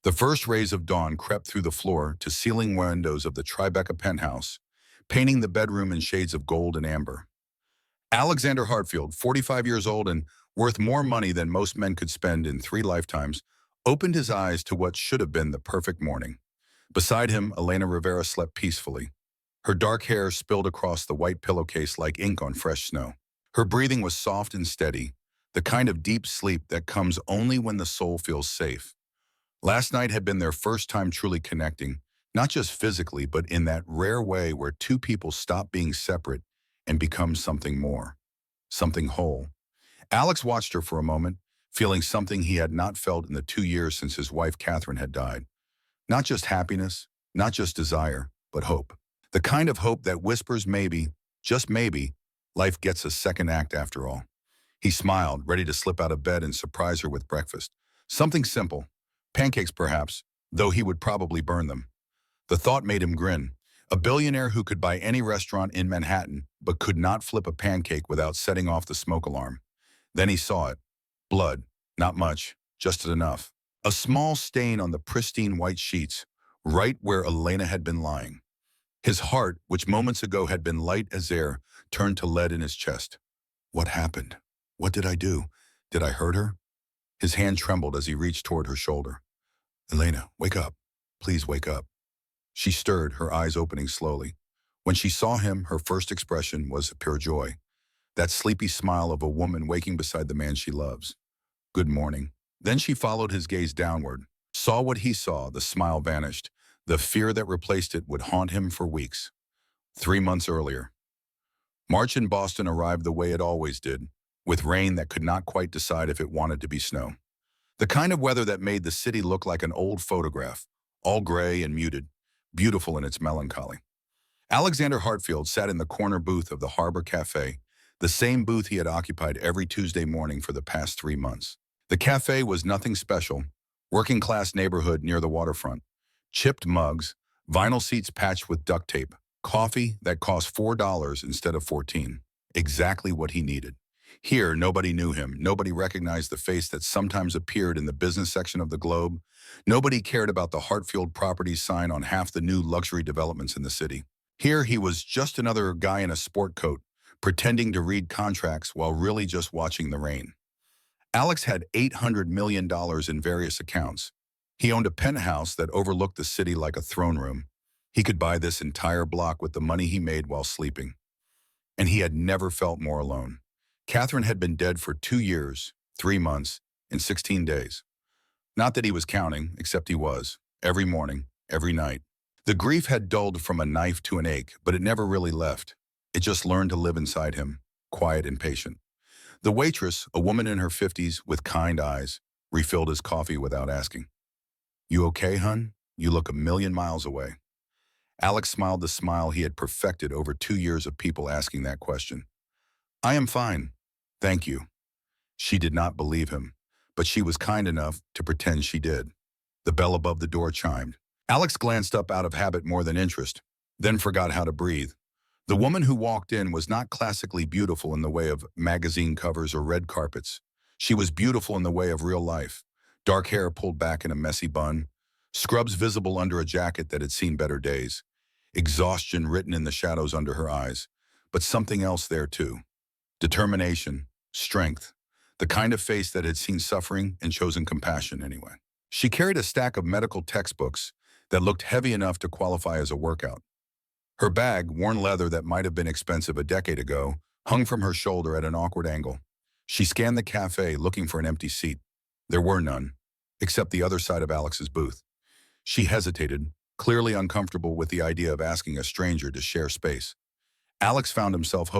The first rays of dawn crept through the floor to ceiling windows of the Tribeca penthouse, painting the bedroom in shades of gold and amber. Alexander Hartfield, 45 years old and worth more money than most men could spend in 3 lifetimes, opened his eyes to what should have been the perfect morning. Beside him, Elena Rivera slept peacefully. Her dark hair spilled across the white pillowcase like ink on fresh snow. Her breathing was soft and steady, the kind of deep sleep that comes only when the soul feels safe. Last night had been their first time truly connecting, not just physically, but in that rare way where two people stop being separate and become something more, something whole. Alex watched her for a moment, feeling something he had not felt in the 2 years since his wife Catherine had died. Not just happiness, not just desire, but hope. The kind of hope that whispers maybe, just maybe, life gets a second act after all. He smiled, ready to slip out of bed and surprise her with breakfast. Something simple. Pancakes perhaps, though he would probably burn them. The thought made him grin. A billionaire who could buy any restaurant in Manhattan, but could not flip a pancake without setting off the smoke alarm. Then he saw it. Blood. Not much, just enough. A small stain on the pristine white sheets, right where Elena had been lying. His heart, which moments ago had been light as air, turned to lead in his chest. What happened? What did I do? Did I hurt her? His hand trembled as he reached toward her shoulder. Elena, wake up. Please wake up. She stirred, her eyes opening slowly. When she saw him, her first expression was pure joy. That sleepy smile of a woman waking beside the man she loves. Good morning. Then she followed his gaze downward, saw what he saw, the smile vanished. The fear that replaced it would haunt him for weeks. 3 months earlier. March in Boston arrived the way it always did, with rain that could not quite decide if it wanted to be snow. The kind of weather that made the city look like an old photograph, all gray and muted, beautiful in its melancholy. Alexander Hartfield sat in the corner booth of the Harbor Cafe, the same booth he had occupied every Tuesday morning for the past 3 months. The cafe was nothing special, working-class neighborhood near the waterfront. Chipped mugs, vinyl seats patched with duct tape, coffee that cost $4 instead of 14. Exactly what he needed. Here, nobody knew him. Nobody recognized the face that sometimes appeared in the business section of the Globe. Nobody cared about the Hartfield Properties sign on half the new luxury developments in the city. Here, he was just another guy in a sport coat, pretending to read contracts while really just watching the rain. Alex had $800 million in various accounts. He owned a penthouse that overlooked the city like a throne room. He could buy this entire block with the money he made while sleeping. And he had never felt more alone. Catherine had been dead for 2 years, 3 months, and 16 days. Not that he was counting, except he was, every morning, every night. The grief had dulled from a knife to an ache, but it never really left. It just learned to live inside him, quiet and patient. The waitress, a woman in her 50s with kind eyes, refilled his coffee without asking. You okay, hun? You look a million miles away. Alex smiled the smile he had perfected over 2 years of people asking that question. I am fine. Thank you. She did not believe him, but she was kind enough to pretend she did. The bell above the door chimed. Alex glanced up out of habit more than interest, then forgot how to breathe. The woman who walked in was not classically beautiful in the way of magazine covers or red carpets. She was beautiful in the way of real life. Dark hair pulled back in a messy bun, scrubs visible under a jacket that had seen better days, exhaustion written in the shadows under her eyes, but something else there too. Determination, strength, the kind of face that had seen suffering and chosen compassion anyway. She carried a stack of medical textbooks that looked heavy enough to qualify as a workout. Her bag, worn leather that might have been expensive a decade ago, hung from her shoulder at an awkward angle. She scanned the cafe looking for an empty seat. There were none, except the other side of Alex's booth. She hesitated, clearly uncomfortable with the idea of asking a stranger to share space. Alex found himself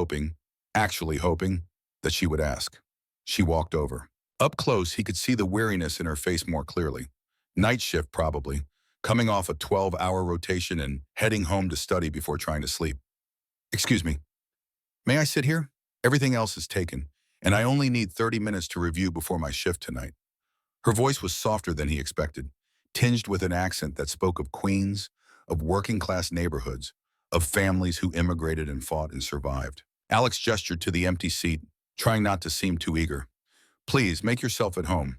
actually hoping, that she would ask. She walked over. Up close, he could see the weariness in her face more clearly. Night shift, probably, coming off a 12-hour rotation and heading home to study before trying to sleep. Excuse me, may I sit here? Everything else is taken, and I only need 30 minutes to review before my shift tonight. Her voice was softer than he expected, tinged with an accent that spoke of Queens, of working-class neighborhoods, of families who immigrated and fought and survived. Alex gestured to the empty seat, trying not to seem too eager. Please, make yourself at home.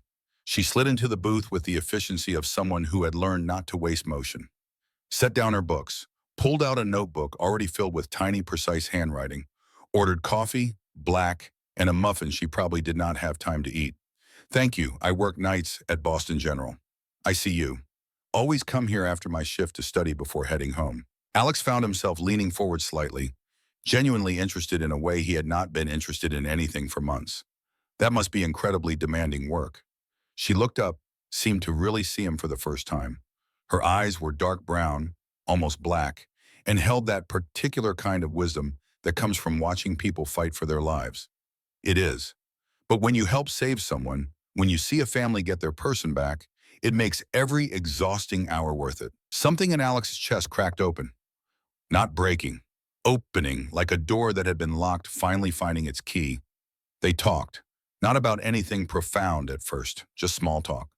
She slid into the booth with the efficiency of someone who had learned not to waste motion. Set down her books, pulled out a notebook already filled with tiny, precise handwriting, ordered coffee, black, and a muffin she probably did not have time to eat. Thank you. I work nights at Boston General. I see you. Always come here after my shift to study before heading home. Alex found himself leaning forward slightly, genuinely interested in a way he had not been interested in anything for months. That must be incredibly demanding work. She looked up, seemed to really see him for the first time. Her eyes were dark brown, almost black, and held that particular kind of wisdom that comes from watching people fight for their lives. It is. But when you help save someone, when you see a family get their person back, it makes every exhausting hour worth it. Something in Alex's chest cracked open. Not breaking, opening, like a door that had been locked finally finding its key. They talked, not about anything profound at first, just small talk.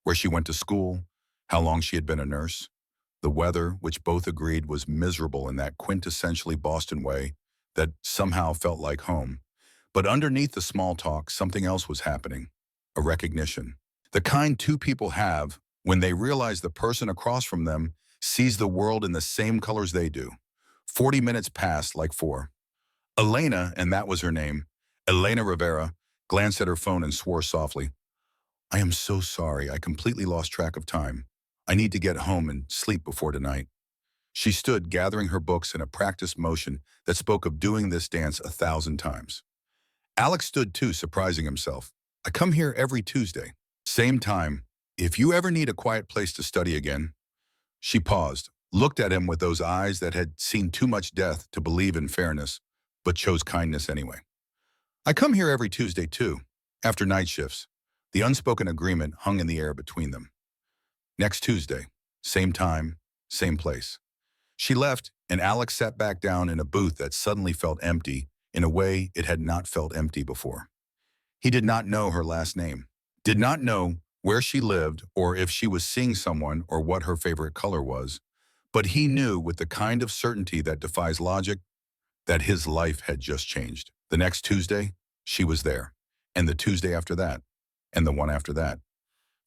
Where she went to school, how long she had been a nurse, the weather, which both agreed was miserable in that quintessentially Boston way that somehow felt like home. But underneath the small talk, something else was happening, a recognition. The kind two people have when they realize the person across from them sees the world in the same colors they do. 40 minutes passed like four. Elena, and that was her name, Elena Rivera, glanced at her phone and swore softly. I am so sorry. I completely lost track of time. I need to get home and sleep before tonight. She stood, gathering her books in a practiced motion that spoke of doing this dance 1,000 times. Alex stood too, surprising himself. I come here every Tuesday. Same time. If you ever need a quiet place to study again. She paused, looked at him with those eyes that had seen too much death to believe in fairness, but chose kindness anyway. I come here every Tuesday too, after night shifts. The unspoken agreement hung in the air between them. Next Tuesday, same time, same place. She left, and Alex sat back down in a booth that suddenly felt empty in a way it had not felt empty before. He did not know her last name, did not know where she lived or if she was seeing someone or what her favorite color was, but he knew with the kind of certainty that defies logic that his life had just changed. The next Tuesday, she was there, and the Tuesday after that, and the one after that.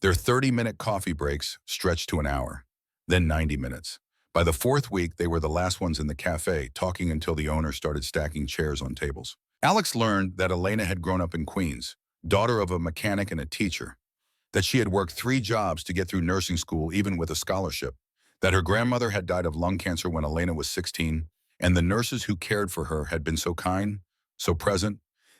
Their 30-minute coffee breaks stretched to an hour, then 90 minutes. By the fourth week, they were the last ones in the cafe, talking until the owner started stacking chairs on tables. Alex learned that Elena had grown up in Queens, daughter of a mechanic and a teacher, that she had worked 3 jobs to get through nursing school even with a scholarship, that her grandmother had died of lung cancer when Elena was 16, and the nurses who cared for her had been so kind, so present,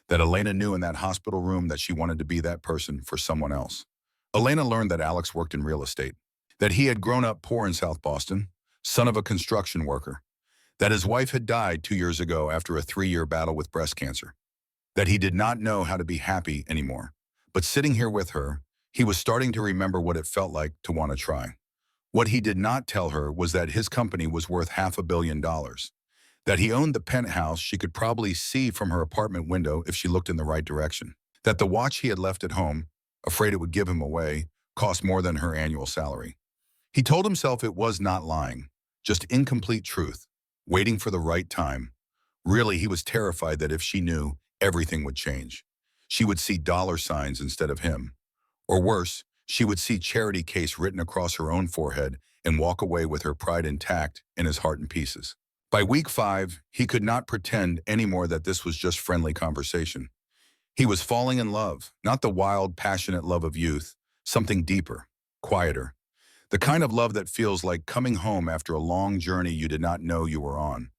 that Elena knew in that hospital room that she wanted to be that person for someone else. Elena learned that Alex worked in real estate, that he had grown up poor in South Boston, son of a construction worker, that his wife had died 2 years ago after a 3-year battle with breast cancer, that he did not know how to be happy anymore. But sitting here with her, he was starting to remember what it felt like to want to try. What he did not tell her was that his company was worth $500 million, that he owned the penthouse she could probably see from her apartment window if she looked in the right direction, that the watch he had left at home, afraid it would give him away, cost more than her annual salary. He told himself it was not lying, just incomplete truth, waiting for the right time. Really, he was terrified that if she knew, everything would change. She would see dollar signs instead of him. Or worse, she would see charity case written across her own forehead and walk away with her pride intact and his heart in pieces. By week 5, he could not pretend anymore that this was just friendly conversation. He was falling in love, not the wild, passionate love of youth, something deeper, quieter. The kind of love that feels like coming home after a long journey you did not know you were on.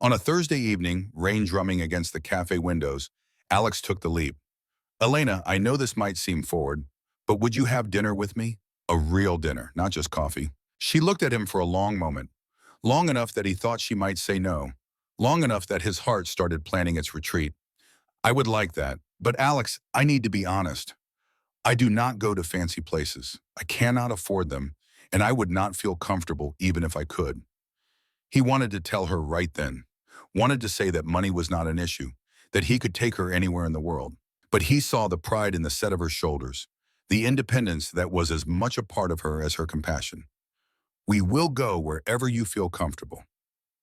On a Thursday evening, rain drumming against the cafe windows, Alex took the leap. Elena, I know this might seem forward, but would you have dinner with me? A real dinner, not just coffee. She looked at him for a long moment, long enough that he thought she might say no, long enough that his heart started planning its retreat. I would like that, but Alex, I need to be honest. I do not go to fancy places. I cannot afford them, and I would not feel comfortable even if I could. He wanted to tell her right then, wanted to say that money was not an issue, that he could take her anywhere in the world. But he saw the pride in the set of her shoulders, the independence that was as much a part of her as her compassion. We will go wherever you feel comfortable.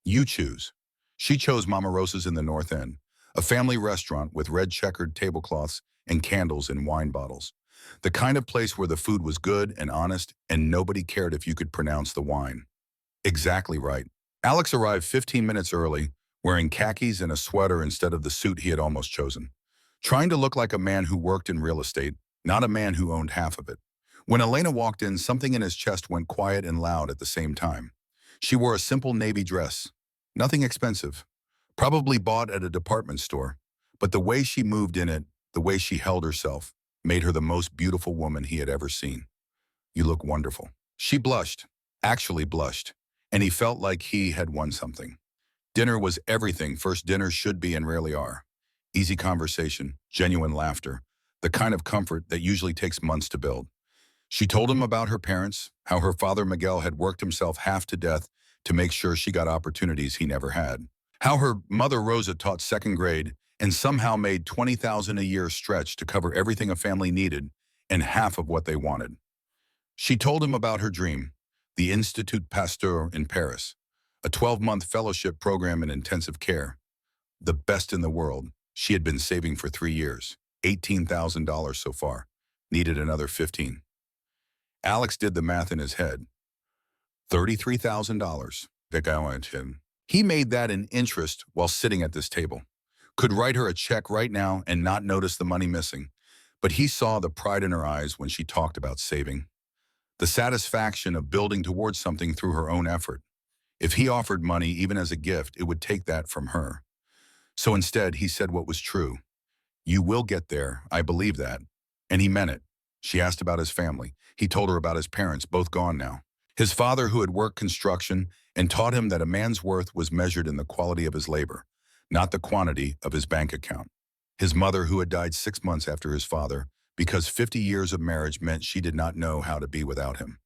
You choose. She chose Mama Rosa's in the North End, a family restaurant with red checkered tablecloths and candles in wine bottles. The kind of place where the food was good and honest and nobody cared if you could pronounce the wine. Exactly right. Alex arrived 15 minutes early, wearing khakis and a sweater instead of the suit he had almost chosen. Trying to look like a man who worked in real estate, not a man who owned half of it. When Elena walked in, something in his chest went quiet and loud at the same time. She wore a simple navy dress. Nothing expensive. Probably bought at a department store. But the way she moved in it, the way she held herself, made her the most beautiful woman he had ever seen. You look wonderful. She blushed, actually blushed, and he felt like he had won something. Dinner was everything first dinners should be and rarely are. Easy conversation, genuine laughter, the kind of comfort that usually takes months to build. She told him about her parents, how her father Miguel had worked himself half to death to make sure she got opportunities he never had. How her mother Rosa taught second grade and somehow made $20,000 a year stretch to cover everything a family needed and half of what they wanted. She told him about her dream, the Institut Pasteur in Paris, a 12-month fellowship program in intensive care. The best in the world. She had been saving for 3 years, $18,000 so far, needed another 15. Alex did the math in his head. $33,000. He made that in interest while sitting at this table. Could write her a check right now and not notice the money missing. But he saw the pride in her eyes when she talked about saving. The satisfaction of building towards something through her own effort. If he offered money even as a gift, it would take that from her. So instead, he said what was true. You will get there, I believe that. And he meant it. She asked about his family. He told her about his parents, both gone now. His father, who had worked construction and taught him that a man's worth was measured in the quality of his labor, not the quantity of his bank account. His mother, who had died 6 months after his father, because 50 years of marriage meant she did not know how to be without him.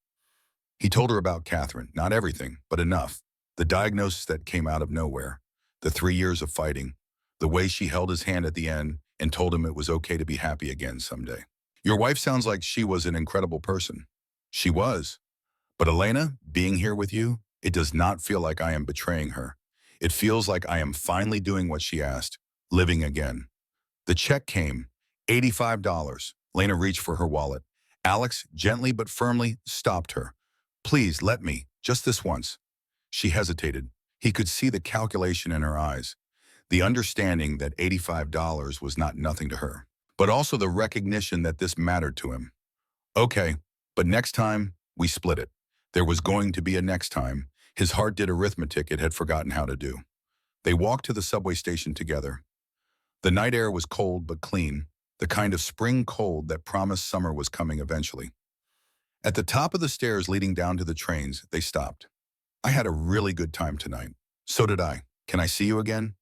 He told her about Catherine, not everything, but enough. The diagnosis that came out of nowhere, the 3 years of fighting, the way she held his hand at the end and told him it was okay to be happy again someday. Your wife sounds like she was an incredible person. She was. But Elena, being here with you, it does not feel like I am betraying her. It feels like I am finally doing what she asked, living again. The check came, $85. Lena reached for her wallet. Alex, gently but firmly, stopped her. Please, let me, just this once. She hesitated. He could see the calculation in her eyes, the understanding that $85 was not nothing to her, but also the recognition that this mattered to him. Okay, but next time, we split it. There was going to be a next time. His heart did arithmetic it had forgotten how to do. They walked to the subway station together. The night air was cold but clean, the kind of spring cold that promised summer was coming eventually. At the top of the stairs leading down to the trains, they stopped. I had a really good time tonight. So did I. Can I see you again?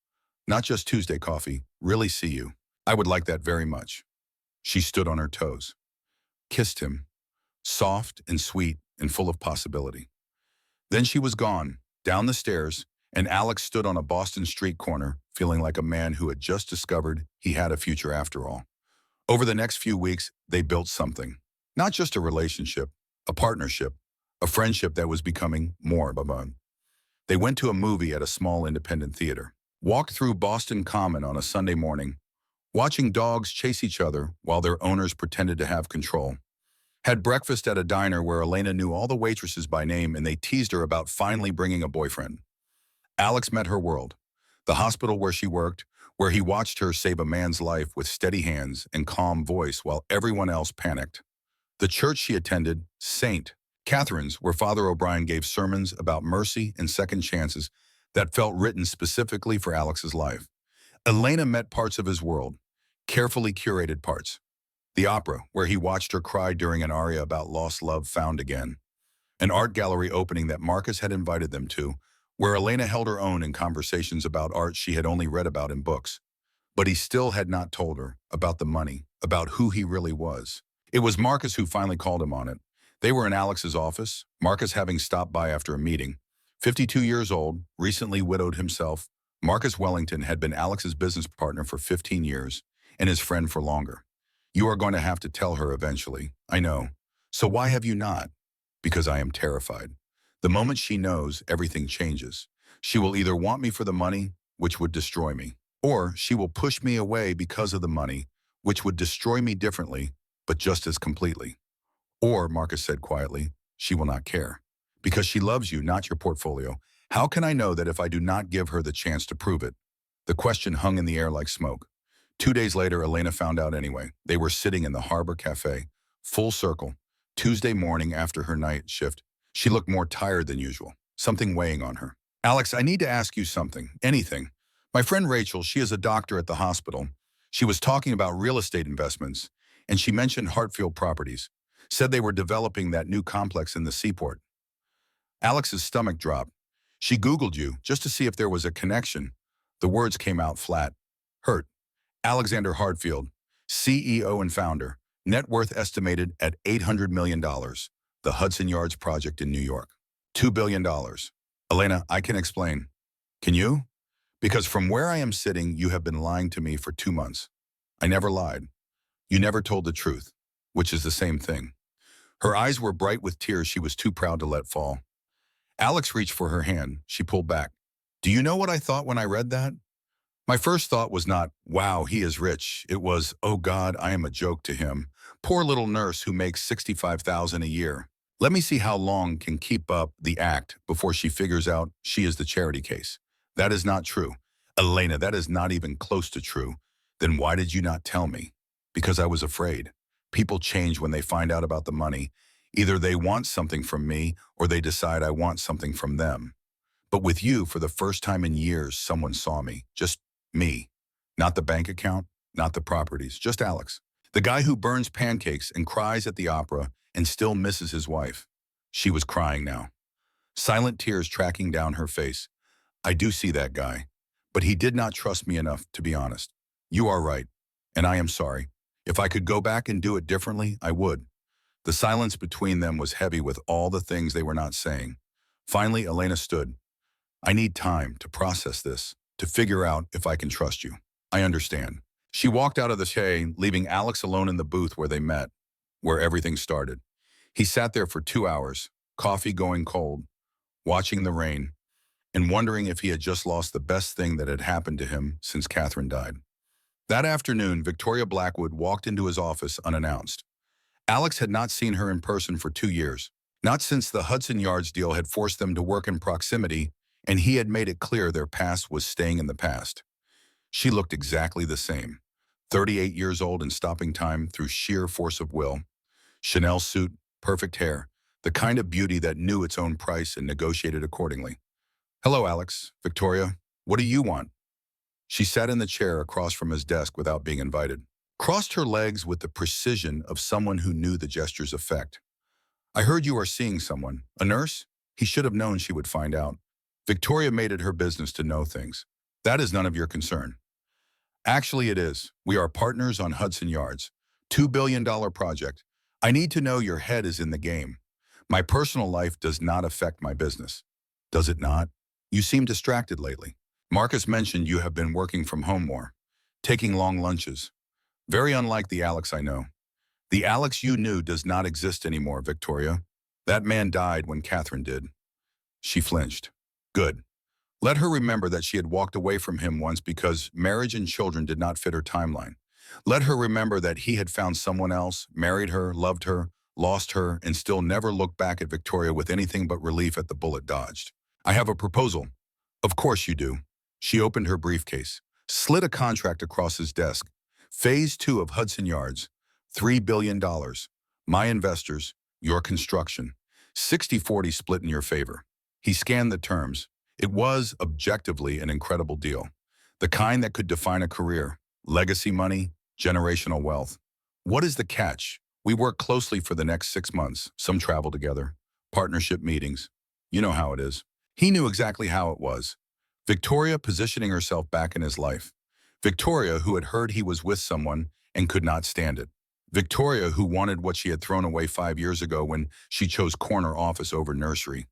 Not just Tuesday coffee, really see you. I would like that very much. She stood on her toes, kissed him, soft and sweet and full of possibility. Then she was gone, down the stairs, and Alex stood on a Boston street corner, feeling like a man who had just discovered he had a future after all. Over the next few weeks, they built something. Not just a relationship, a partnership, a friendship that was becoming more of a. They went to a movie at a small independent theater, walked through Boston Common on a Sunday morning, watching dogs chase each other while their owners pretended to have control. Had breakfast at a diner where Elena knew all the waitresses by name and they teased her about finally bringing a boyfriend. Alex met her world, the hospital where she worked, where he watched her save a man's life with steady hands and calm voice while everyone else panicked. The church she attended, St. Catherine's, where Father O'Brien gave sermons about mercy and second chances that felt written specifically for Alex's life. Elena met parts of his world, carefully curated parts. The opera, where he watched her cry during an aria about lost love found again. An art gallery opening that Marcus had invited them to, where Elena held her own in conversations about art she had only read about in books. But he still had not told her about the money, about who he really was. It was Marcus who finally called him on it. They were in Alex's office, Marcus having stopped by after a meeting. 52 years old, recently widowed himself, Marcus Wellington had been Alex's business partner for 15 years and his friend for longer. You are going to have to tell her eventually, I know. So why have you not? Because I am terrified. The moment she knows, everything changes. She will either want me for the money, which would destroy me, or she will push me away because of the money, which would destroy me differently, but just as completely. Or, Marcus said quietly, she will not care. Because she loves you, not your portfolio. How can I know that if I do not give her the chance to prove it? The question hung in the air like smoke. 2 days later, Elena found out anyway. They were sitting in the Harbor Cafe, full circle, Tuesday morning after her night shift. She looked more tired than usual, something weighing on her. Alex, I need to ask you something, anything. My friend Rachel, she is a doctor at the hospital. She was talking about real estate investments, and she mentioned Hartfield Properties, said they were developing that new complex in the seaport. Alex's stomach dropped. She Googled you just to see if there was a connection. The words came out flat. Hurt. Alexander Hartfield, CEO and founder, net worth estimated at $800 million. The Hudson Yards project in New York. $2 billion. Elena, I can explain. Can you? Because from where I am sitting, you have been lying to me for 2 months. I never lied. You never told the truth, which is the same thing. Her eyes were bright with tears she was too proud to let fall. Alex reached for her hand. She pulled back. Do you know what I thought when I read that? My first thought was not, wow, he is rich. It was, oh God, I am a joke to him. Poor little nurse who makes $65,000 a year. Let me see how long can keep up the act before she figures out she is the charity case. That is not true. Elena, that is not even close to true. Then why did you not tell me? Because I was afraid. People change when they find out about the money. Either they want something from me or they decide I want something from them. But with you, for the first time in years, someone saw me. Just me. Not the bank account, not the properties, just Alex. The guy who burns pancakes and cries at the opera and still misses his wife. She was crying now. Silent tears tracking down her face. I do see that guy. But he did not trust me enough, to be honest. You are right. And I am sorry. If I could go back and do it differently, I would. The silence between them was heavy with all the things they were not saying. Finally, Elena stood. I need time to process this, to figure out if I can trust you. I understand. She walked out of the cafe, leaving Alex alone in the booth where they met, where everything started. He sat there for 2 hours, coffee going cold, watching the rain, and wondering if he had just lost the best thing that had happened to him since Catherine died. That afternoon, Victoria Blackwood walked into his office unannounced. Alex had not seen her in person for 2 years, not since the Hudson Yards deal had forced them to work in proximity, and he had made it clear their past was staying in the past. She looked exactly the same, 38 years old and stopping time through sheer force of will. Chanel suit, perfect hair, the kind of beauty that knew its own price and negotiated accordingly. Hello, Alex. Victoria, what do you want? She sat in the chair across from his desk without being invited, crossed her legs with the precision of someone who knew the gesture's effect. I heard you are seeing someone. A nurse? He should have known she would find out. Victoria made it her business to know things. That is none of your concern. Actually, it is. We are partners on Hudson Yards. $2 billion project. I need to know your head is in the game. My personal life does not affect my business. Does it not? You seem distracted lately. Marcus mentioned you have been working from home more, taking long lunches. Very unlike the Alex I know. The Alex you knew does not exist anymore, Victoria. That man died when Catherine did. She flinched. Good. Let her remember that she had walked away from him once because marriage and children did not fit her timeline. Let her remember that he had found someone else, married her, loved her, lost her, and still never looked back at Victoria with anything but relief at the bullet dodged. I have a proposal. Of course you do. She opened her briefcase, slid a contract across his desk. Phase 2 of Hudson Yards, $3 billion. My investors, your construction. 60-40 split in your favor. He scanned the terms. It was, objectively, an incredible deal. The kind that could define a career. Legacy money, generational wealth. What is the catch? We work closely for the next 6 months. Some travel together. Partnership meetings. You know how it is. He knew exactly how it was. Victoria positioning herself back in his life. Victoria who had heard he was with someone and could not stand it. Victoria who wanted what she had thrown away 5 years ago when she chose corner office over nursery.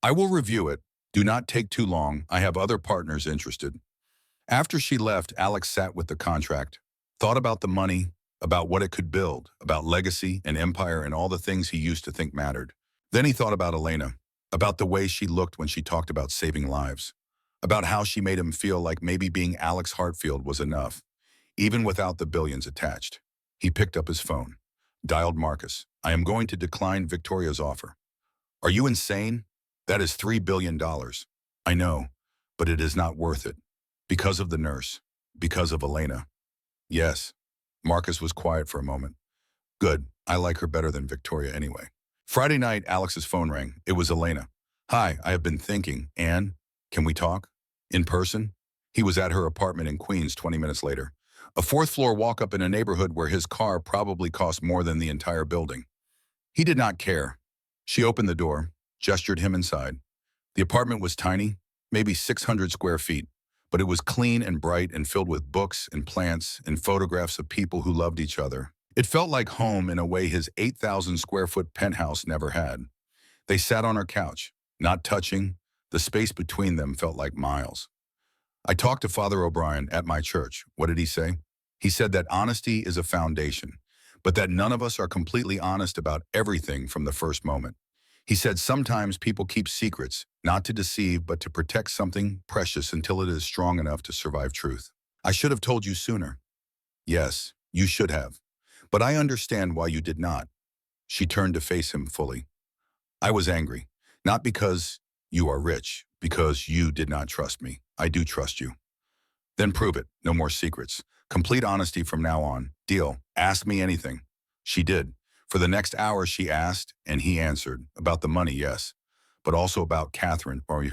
I will review it. Do not take too long. I have other partners interested. After she left, Alex sat with the contract, thought about the money, about what it could build, about legacy and empire and all the things he used to think mattered. Then he thought about Elena, about the way she looked when she talked about saving lives, about how she made him feel like maybe being Alex Hartfield was enough, even without the billions attached. He picked up his phone. Dialed Marcus. I am going to decline Victoria's offer. Are you insane? That is $3 billion. I know, but it is not worth it. Because of the nurse. Because of Elena. Yes. Marcus was quiet for a moment. Good. I like her better than Victoria anyway. Friday night, Alex's phone rang. It was Elena. Hi, I have been thinking. Anne, can we talk? In person? He was at her apartment in Queens 20 minutes later. A fourth-floor walk-up in a neighborhood where his car probably cost more than the entire building. He did not care. She opened the door, gestured him inside. The apartment was tiny, maybe 600 square feet, but it was clean and bright and filled with books and plants and photographs of people who loved each other. It felt like home in a way his 8,000 square foot penthouse never had. They sat on her couch, not touching. The space between them felt like miles. I talked to Father O'Brien at my church. What did he say? He said that honesty is a foundation, but that none of us are completely honest about everything from the first moment. He said sometimes people keep secrets, not to deceive, but to protect something precious until it is strong enough to survive truth. I should have told you sooner. Yes, you should have. But I understand why you did not. She turned to face him fully. I was angry, not because you are rich, because you did not trust me. I do trust you. Then prove it. No more secrets. Complete honesty from now on. Deal. Ask me anything. She did. For the next hour she asked, and he answered. About the money, yes. But also about Catherine, or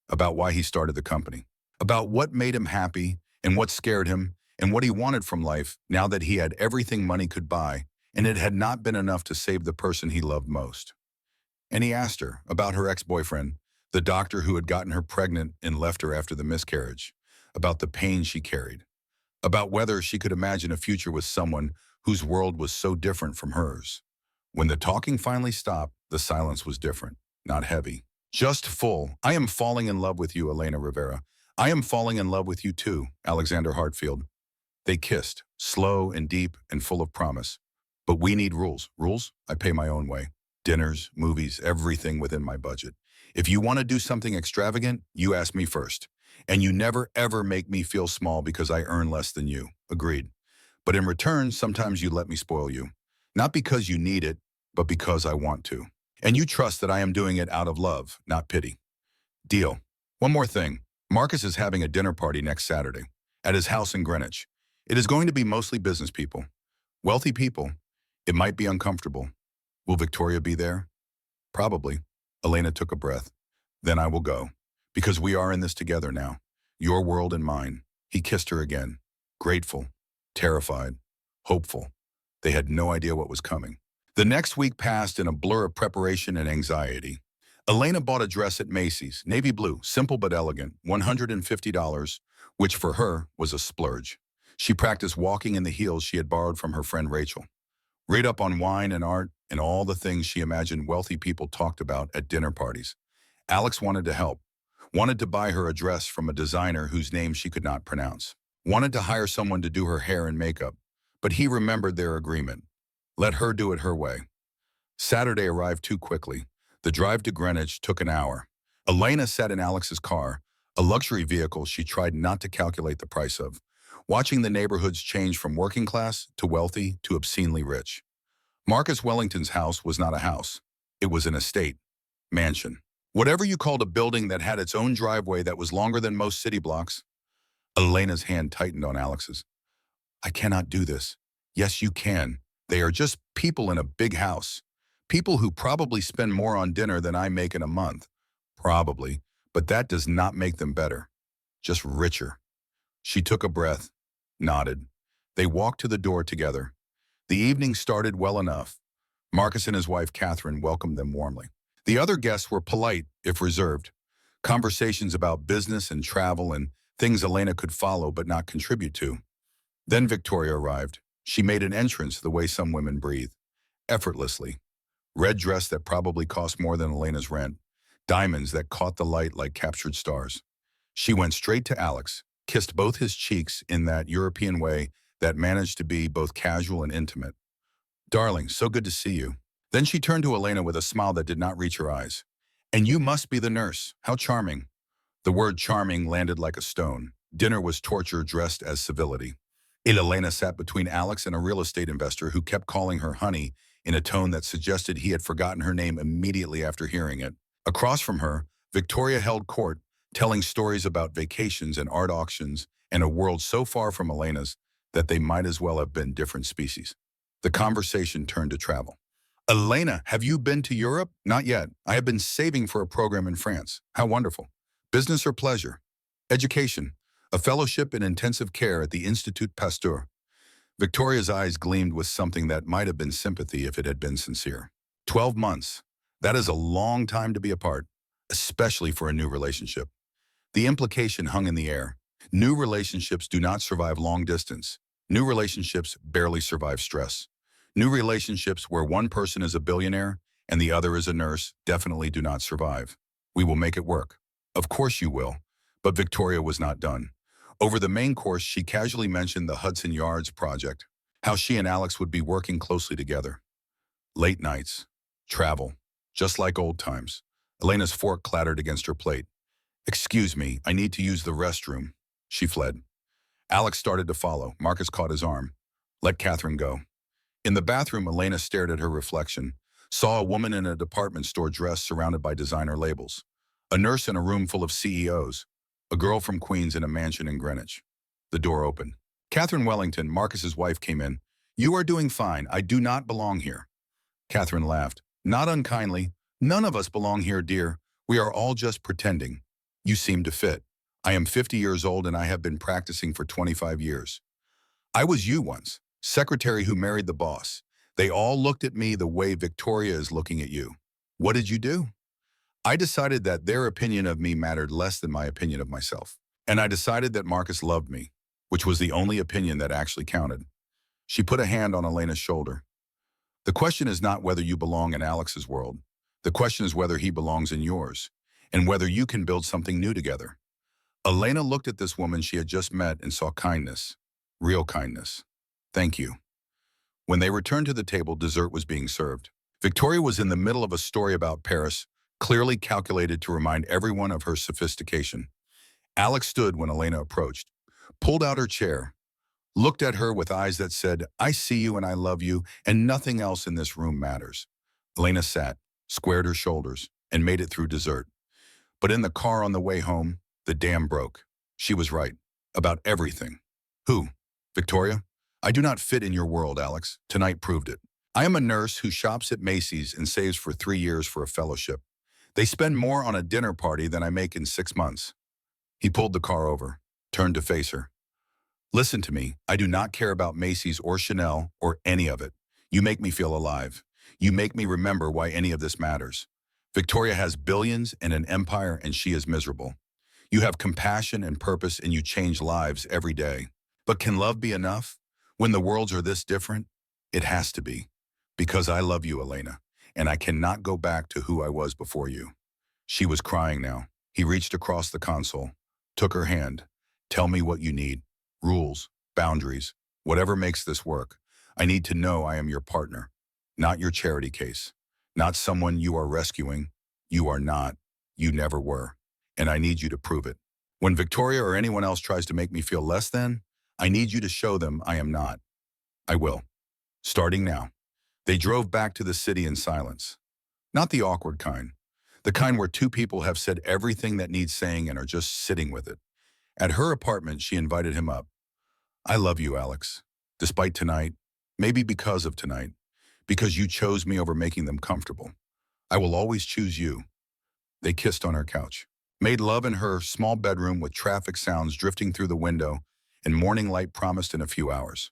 about why he started the company. About what made him happy, and what scared him, and what he wanted from life now that he had everything money could buy, and it had not been enough to save the person he loved most. And he asked her about her ex-boyfriend, the doctor who had gotten her pregnant and left her after the miscarriage, about the pain she carried, about whether she could imagine a future with someone whose world was so different from hers. When the talking finally stopped, the silence was different, not heavy, just full. I am falling in love with you, Elena Rivera. I am falling in love with you too, Alexander Hartfield. They kissed, slow and deep and full of promise. But we need rules. Rules? I pay my own way. Dinners, movies, everything within my budget. If you want to do something extravagant, you ask me first. And you never ever make me feel small because I earn less than you. Agreed. But in return, sometimes you let me spoil you. Not because you need it, but because I want to. And you trust that I am doing it out of love, not pity. Deal. One more thing. Marcus is having a dinner party next Saturday at his house in Greenwich. It is going to be mostly business people. Wealthy people. It might be uncomfortable. Will Victoria be there? Probably. Elena took a breath. Then I will go. Because we are in this together now. Your world and mine. He kissed her again. Grateful. Terrified. Hopeful. They had no idea what was coming. The next week passed in a blur of preparation and anxiety. Elena bought a dress at Macy's, navy blue, simple but elegant, $150, which for her was a splurge. She practiced walking in the heels she had borrowed from her friend Rachel. Read up on wine and art and all the things she imagined wealthy people talked about at dinner parties. Alex wanted to help, wanted to buy her a dress from a designer whose name she could not pronounce, wanted to hire someone to do her hair and makeup, but he remembered their agreement. Let her do it her way. Saturday arrived too quickly. The drive to Greenwich took an hour. Elena sat in Alex's car, a luxury vehicle she tried not to calculate the price of, watching the neighborhoods change from working class to wealthy to obscenely rich. Marcus Wellington's house was not a house. It was an estate, mansion. Whatever you called a building that had its own driveway that was longer than most city blocks. Elena's hand tightened on Alex's. I cannot do this. Yes, you can. They are just people in a big house. People who probably spend more on dinner than I make in a month. Probably. But that does not make them better. Just richer. She took a breath, nodded. They walked to the door together. The evening started well enough. Marcus and his wife Catherine welcomed them warmly. The other guests were polite, if reserved. Conversations about business and travel and things Elena could follow but not contribute to. Then Victoria arrived. She made an entrance the way some women breathe, effortlessly. Red dress that probably cost more than Elena's rent. Diamonds that caught the light like captured stars. She went straight to Alex, kissed both his cheeks in that European way that managed to be both casual and intimate. Darling, so good to see you. Then she turned to Elena with a smile that did not reach her eyes. And you must be the nurse. How charming. The word charming landed like a stone. Dinner was torture dressed as civility. Elena sat between Alex and a real estate investor who kept calling her honey in a tone that suggested he had forgotten her name immediately after hearing it. Across from her, Victoria held court, telling stories about vacations and art auctions and a world so far from Elena's that they might as well have been different species. The conversation turned to travel. Elena, have you been to Europe? Not yet. I have been saving for a program in France. How wonderful. Business or pleasure? Education. A fellowship in intensive care at the Institut Pasteur. Victoria's eyes gleamed with something that might have been sympathy if it had been sincere. 12 months. That is a long time to be apart, especially for a new relationship. The implication hung in the air. New relationships do not survive long distance. New relationships barely survive stress. New relationships where one person is a billionaire and the other is a nurse definitely do not survive. We will make it work. Of course you will. But Victoria was not done. Over the main course, she casually mentioned the Hudson Yards project, how she and Alex would be working closely together. Late nights, travel, just like old times. Elena's fork clattered against her plate. Excuse me, I need to use the restroom. She fled. Alex started to follow. Marcus caught his arm. Let Catherine go. In the bathroom, Elena stared at her reflection, saw a woman in a department store dress surrounded by designer labels, a nurse in a room full of CEOs, a girl from Queens in a mansion in Greenwich. The door opened. Catherine Wellington, Marcus's wife, came in. You are doing fine. I do not belong here. Catherine laughed. Not unkindly. None of us belong here, dear. We are all just pretending. You seem to fit. I am 50 years old and I have been practicing for 25 years. I was you once, secretary who married the boss. They all looked at me the way Victoria is looking at you. What did you do? I decided that their opinion of me mattered less than my opinion of myself. And I decided that Marcus loved me, which was the only opinion that actually counted. She put a hand on Elena's shoulder. The question is not whether you belong in Alex's world. The question is whether he belongs in yours, and whether you can build something new together. Elena looked at this woman she had just met and saw kindness, real kindness. Thank you. When they returned to the table, dessert was being served. Victoria was in the middle of a story about Paris, clearly calculated to remind everyone of her sophistication. Alex stood when Elena approached, pulled out her chair, looked at her with eyes that said, I see you and I love you, and nothing else in this room matters. Elena sat, squared her shoulders, and made it through dessert. But in the car on the way home, the dam broke. She was right. About everything. Who? Victoria? I do not fit in your world, Alex. Tonight proved it. I am a nurse who shops at Macy's and saves for 3 years for a fellowship. They spend more on a dinner party than I make in 6 months. He pulled the car over, turned to face her. Listen to me. I do not care about Macy's or Chanel or any of it. You make me feel alive. You make me remember why any of this matters. Victoria has billions and an empire, and she is miserable. You have compassion and purpose, and you change lives every day. But can love be enough? When the worlds are this different? It has to be. Because I love you, Elena, and I cannot go back to who I was before you. She was crying now. He reached across the console, took her hand. Tell me what you need. Rules, boundaries, whatever makes this work. I need to know I am your partner, not your charity case, not someone you are rescuing. You are not. You never were. And I need you to prove it. When Victoria or anyone else tries to make me feel less than, I need you to show them I am not. I will. Starting now. They drove back to the city in silence. Not the awkward kind. The kind where two people have said everything that needs saying and are just sitting with it. At her apartment, she invited him up. I love you, Alex. Despite tonight, maybe because of tonight, because you chose me over making them comfortable. I will always choose you. They kissed on her couch, made love in her small bedroom with traffic sounds drifting through the window and morning light promised in a few hours.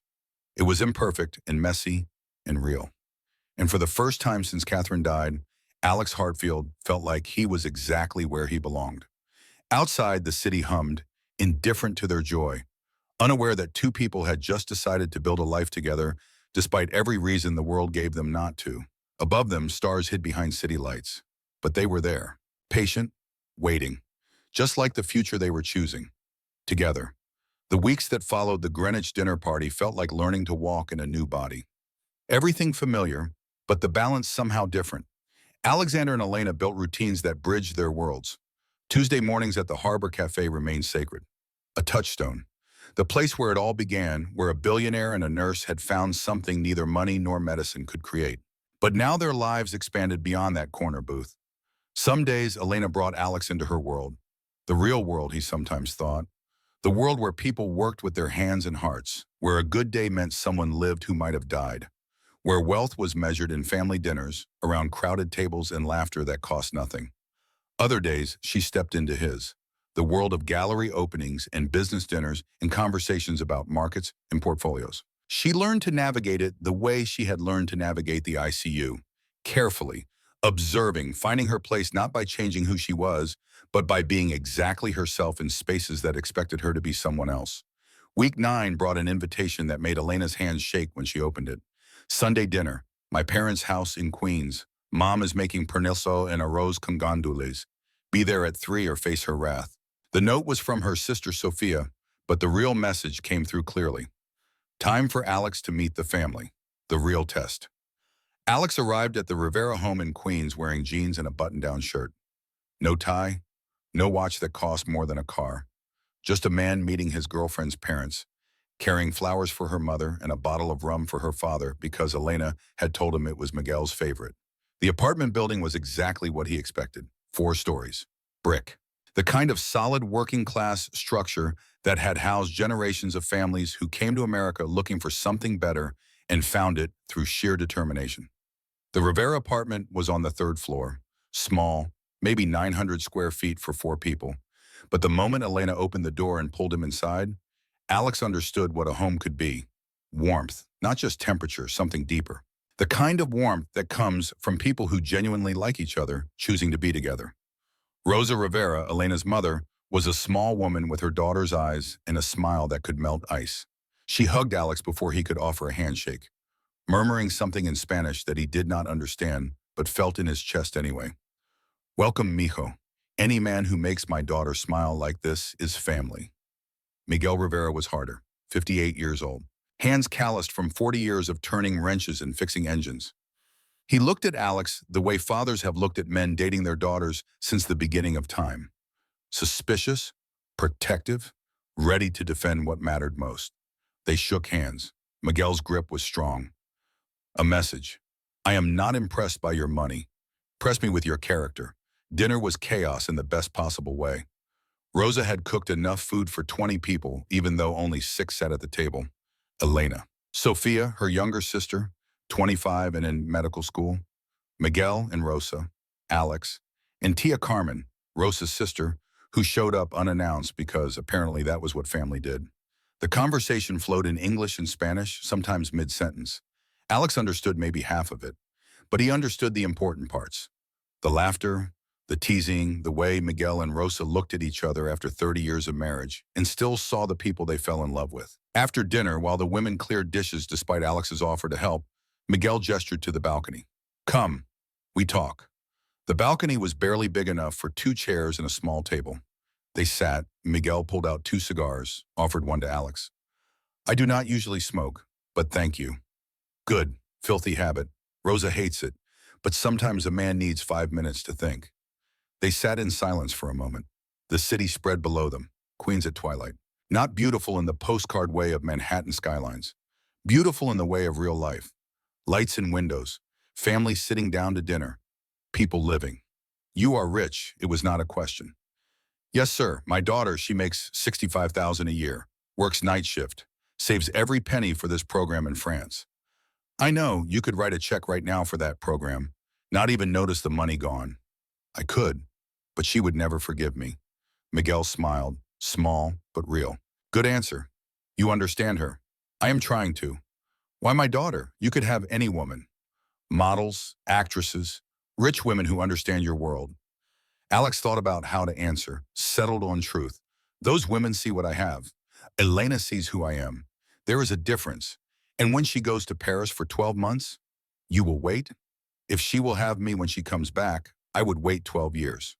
It was imperfect and messy and real. And for the first time since Catherine died, Alex Hartfield felt like he was exactly where he belonged. Outside, the city hummed, indifferent to their joy, unaware that two people had just decided to build a life together despite every reason the world gave them not to. Above them, stars hid behind city lights. But they were there, patient, waiting, just like the future they were choosing. Together. The weeks that followed the Greenwich dinner party felt like learning to walk in a new body. Everything familiar, but the balance somehow different. Alexander and Elena built routines that bridged their worlds. Tuesday mornings at the Harbor Cafe remained sacred. A touchstone. The place where it all began, where a billionaire and a nurse had found something neither money nor medicine could create. But now their lives expanded beyond that corner booth. Some days, Elena brought Alex into her world. The real world, he sometimes thought. The world where people worked with their hands and hearts, where a good day meant someone lived who might have died, where wealth was measured in family dinners, around crowded tables and laughter that cost nothing. Other days, she stepped into his, the world of gallery openings and business dinners and conversations about markets and portfolios. She learned to navigate it the way she had learned to navigate the ICU, carefully, observing, finding her place not by changing who she was, but by being exactly herself in spaces that expected her to be someone else. Week 9 brought an invitation that made Elena's hands shake when she opened it. Sunday dinner, my parents' house in Queens. Mom is making perniso and arroz con gandules. Be there at 3 or face her wrath. The note was from her sister Sophia, but the real message came through clearly. Time for Alex to meet the family. The real test. Alex arrived at the Rivera home in Queens wearing jeans and a button-down shirt. No tie, no watch that cost more than a car. Just a man meeting his girlfriend's parents, carrying flowers for her mother and a bottle of rum for her father because Elena had told him it was Miguel's favorite. The apartment building was exactly what he expected. 4 stories. Brick. The kind of solid working-class structure that had housed generations of families who came to America looking for something better and found it through sheer determination. The Rivera apartment was on the 3rd floor, small, maybe 900 square feet for 4 people. But the moment Elena opened the door and pulled him inside, Alex understood what a home could be. Warmth, not just temperature, something deeper. The kind of warmth that comes from people who genuinely like each other, choosing to be together. Rosa Rivera, Elena's mother, was a small woman with her daughter's eyes and a smile that could melt ice. She hugged Alex before he could offer a handshake, murmuring something in Spanish that he did not understand, but felt in his chest anyway. Welcome, mijo. Any man who makes my daughter smile like this is family. Miguel Rivera was harder, 58 years old, hands calloused from 40 years of turning wrenches and fixing engines. He looked at Alex the way fathers have looked at men dating their daughters since the beginning of time. Suspicious, protective, ready to defend what mattered most. They shook hands. Miguel's grip was strong. A message. I am not impressed by your money. Impress me with your character. Dinner was chaos in the best possible way. Rosa had cooked enough food for 20 people, even though only 6 sat at the table. Elena. Sophia, her younger sister, 25 and in medical school. Miguel and Rosa. Alex. And Tia Carmen, Rosa's sister, who showed up unannounced because apparently that was what family did. The conversation flowed in English and Spanish, sometimes mid-sentence. Alex understood maybe half of it, but he understood the important parts. The laughter, the teasing, the way Miguel and Rosa looked at each other after 30 years of marriage and still saw the people they fell in love with. After dinner, while the women cleared dishes despite Alex's offer to help, Miguel gestured to the balcony. Come, we talk. The balcony was barely big enough for 2 chairs and a small table. They sat. Miguel pulled out 2 cigars, offered one to Alex. I do not usually smoke, but thank you. Good, filthy habit. Rosa hates it, but sometimes a man needs 5 minutes to think. They sat in silence for a moment. The city spread below them, Queens at twilight. Not beautiful in the postcard way of Manhattan skylines. Beautiful in the way of real life. Lights in windows, families sitting down to dinner, people living. You are rich, it was not a question. Yes, sir, my daughter, she makes $65,000 a year, works night shift, saves every penny for this program in France. I know, you could write a check right now for that program, not even notice the money gone. I could, but she would never forgive me. Miguel smiled, small but real. Good answer. You understand her. I am trying to. Why my daughter? You could have any woman. Models, actresses, rich women who understand your world. Alex thought about how to answer, settled on truth. Those women see what I have. Elena sees who I am. There is a difference. And when she goes to Paris for 12 months, you will wait? If she will have me when she comes back, I would wait 12 years.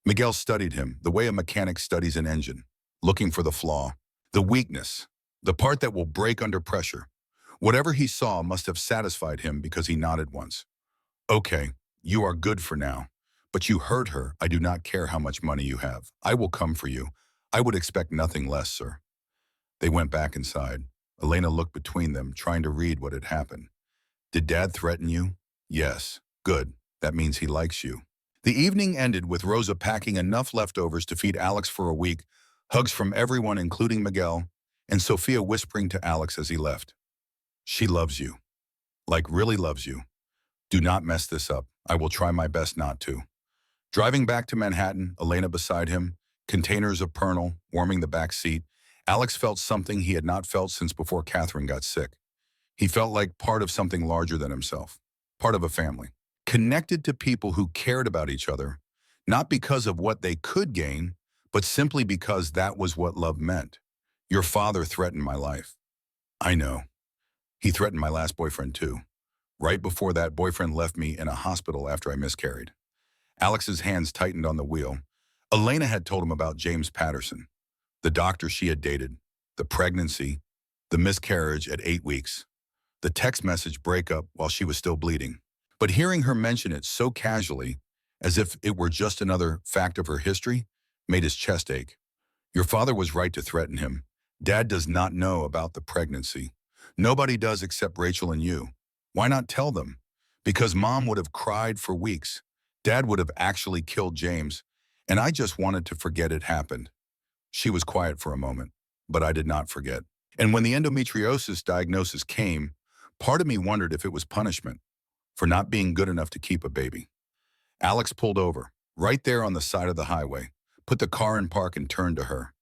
Miguel studied him the way a mechanic studies an engine, looking for the flaw, the weakness, the part that will break under pressure. Whatever he saw must have satisfied him because he nodded once. Okay, you are good for now. But you heard her. I do not care how much money you have. I will come for you. I would expect nothing less, sir. They went back inside. Elena looked between them, trying to read what had happened. Did Dad threaten you? Yes. Good. That means he likes you. The evening ended with Rosa packing enough leftovers to feed Alex for a week, hugs from everyone including Miguel, and Sophia whispering to Alex as he left. She loves you. Like really loves you. Do not mess this up. I will try my best not to. Driving back to Manhattan, Elena beside him, containers of Pernal warming the back seat, Alex felt something he had not felt since before Catherine got sick. He felt like part of something larger than himself, part of a family, connected to people who cared about each other, not because of what they could gain, but simply because that was what love meant. Your father threatened my life. I know. He threatened my last boyfriend too. Right before that boyfriend left me in a hospital after I miscarried. Alex's hands tightened on the wheel. Elena had told him about James Patterson, the doctor she had dated, the pregnancy, the miscarriage at 8 weeks, the text message breakup while she was still bleeding. But hearing her mention it so casually, as if it were just another fact of her history, made his chest ache. Your father was right to threaten him. Dad does not know about the pregnancy. Nobody does except Rachel and you. Why not tell them? Because Mom would have cried for weeks. Dad would have actually killed James, and I just wanted to forget it happened. She was quiet for a moment, but I did not forget. And when the endometriosis diagnosis came, part of me wondered if it was punishment for not being good enough to keep a baby. Alex pulled over, right there on the side of the highway, put the car in park and turned to her.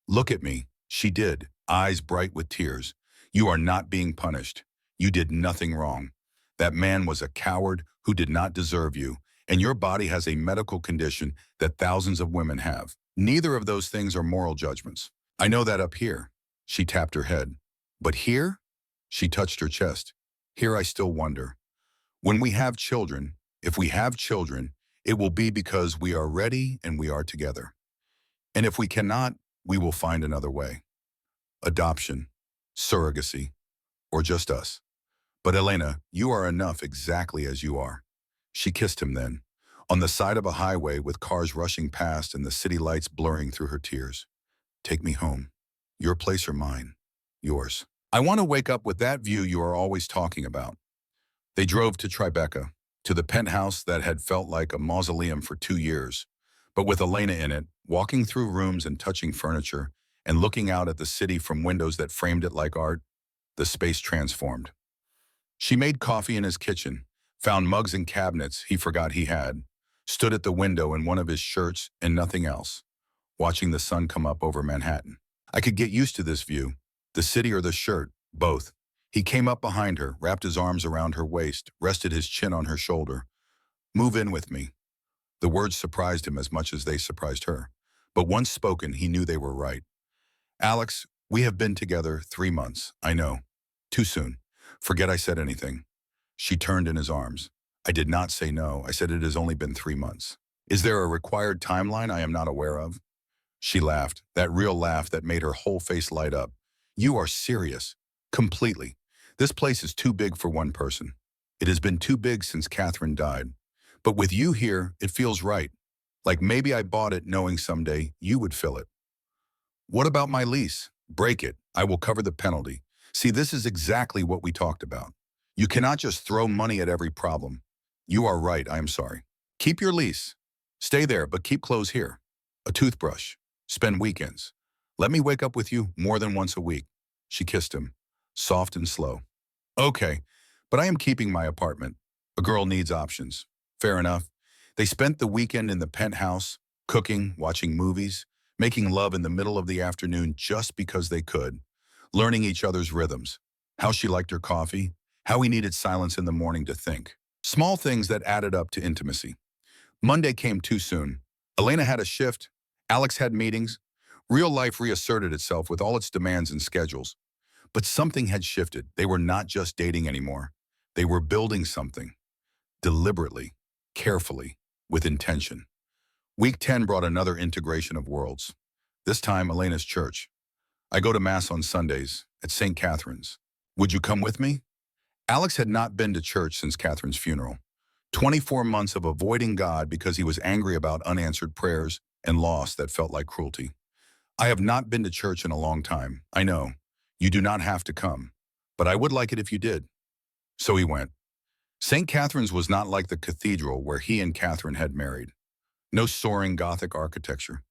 Look at me, she did, eyes bright with tears. You are not being punished. You did nothing wrong. That man was a coward who did not deserve you, and your body has a medical condition that thousands of women have. Neither of those things are moral judgments. I know that up here. She tapped her head. But here? She touched her chest. Here I still wonder. When we have children, if we have children, it will be because we are ready and we are together. And if we cannot, we will find another way. Adoption, surrogacy, or just us. But Elena, you are enough exactly as you are. She kissed him then, on the side of a highway with cars rushing past and the city lights blurring through her tears. Take me home. Your place or mine? Yours. I want to wake up with that view you are always talking about. They drove to Tribeca, to the penthouse that had felt like a mausoleum for 2 years, but with Elena in it, walking through rooms and touching furniture, and looking out at the city from windows that framed it like art, the space transformed. She made coffee in his kitchen, found mugs and cabinets he forgot he had, stood at the window in one of his shirts and nothing else, watching the sun come up over Manhattan. I could get used to this view, the city or the shirt, both. He came up behind her, wrapped his arms around her waist, rested his chin on her shoulder. Move in with me. The words surprised him as much as they surprised her. But once spoken, he knew they were right. Alex, we have been together 3 months. I know. Too soon. Forget I said anything. She turned in his arms. I did not say no. I said it has only been 3 months. Is there a required timeline I am not aware of? She laughed, that real laugh that made her whole face light up. You are serious. Completely. This place is too big for one person. It has been too big since Catherine died. But with you here, it feels right. Like maybe I bought it knowing someday you would fill it. What about my lease? Break it. I will cover the penalty. See, this is exactly what we talked about. You cannot just throw money at every problem. You are right, I am sorry. Keep your lease. Stay there, but keep clothes here. A toothbrush. Spend weekends. Let me wake up with you more than once a week. She kissed him, soft and slow. Okay, but I am keeping my apartment. A girl needs options. Fair enough. They spent the weekend in the penthouse, cooking, watching movies, making love in the middle of the afternoon just because they could, learning each other's rhythms, how she liked her coffee, how he needed silence in the morning to think. Small things that added up to intimacy. Monday came too soon. Elena had a shift. Alex had meetings. Real life reasserted itself with all its demands and schedules. But something had shifted. They were not just dating anymore. They were building something. Deliberately, carefully, with intention. Week 10 brought another integration of worlds. This time, Elena's church. I go to Mass on Sundays at St. Catherine's. Would you come with me? Alex had not been to church since Catherine's funeral. 24 months of avoiding God because he was angry about unanswered prayers and loss that felt like cruelty. I have not been to church in a long time. I know. You do not have to come. But I would like it if you did. So he went. St. Catherine's was not like the cathedral where he and Catherine had married. No soaring Gothic architecture.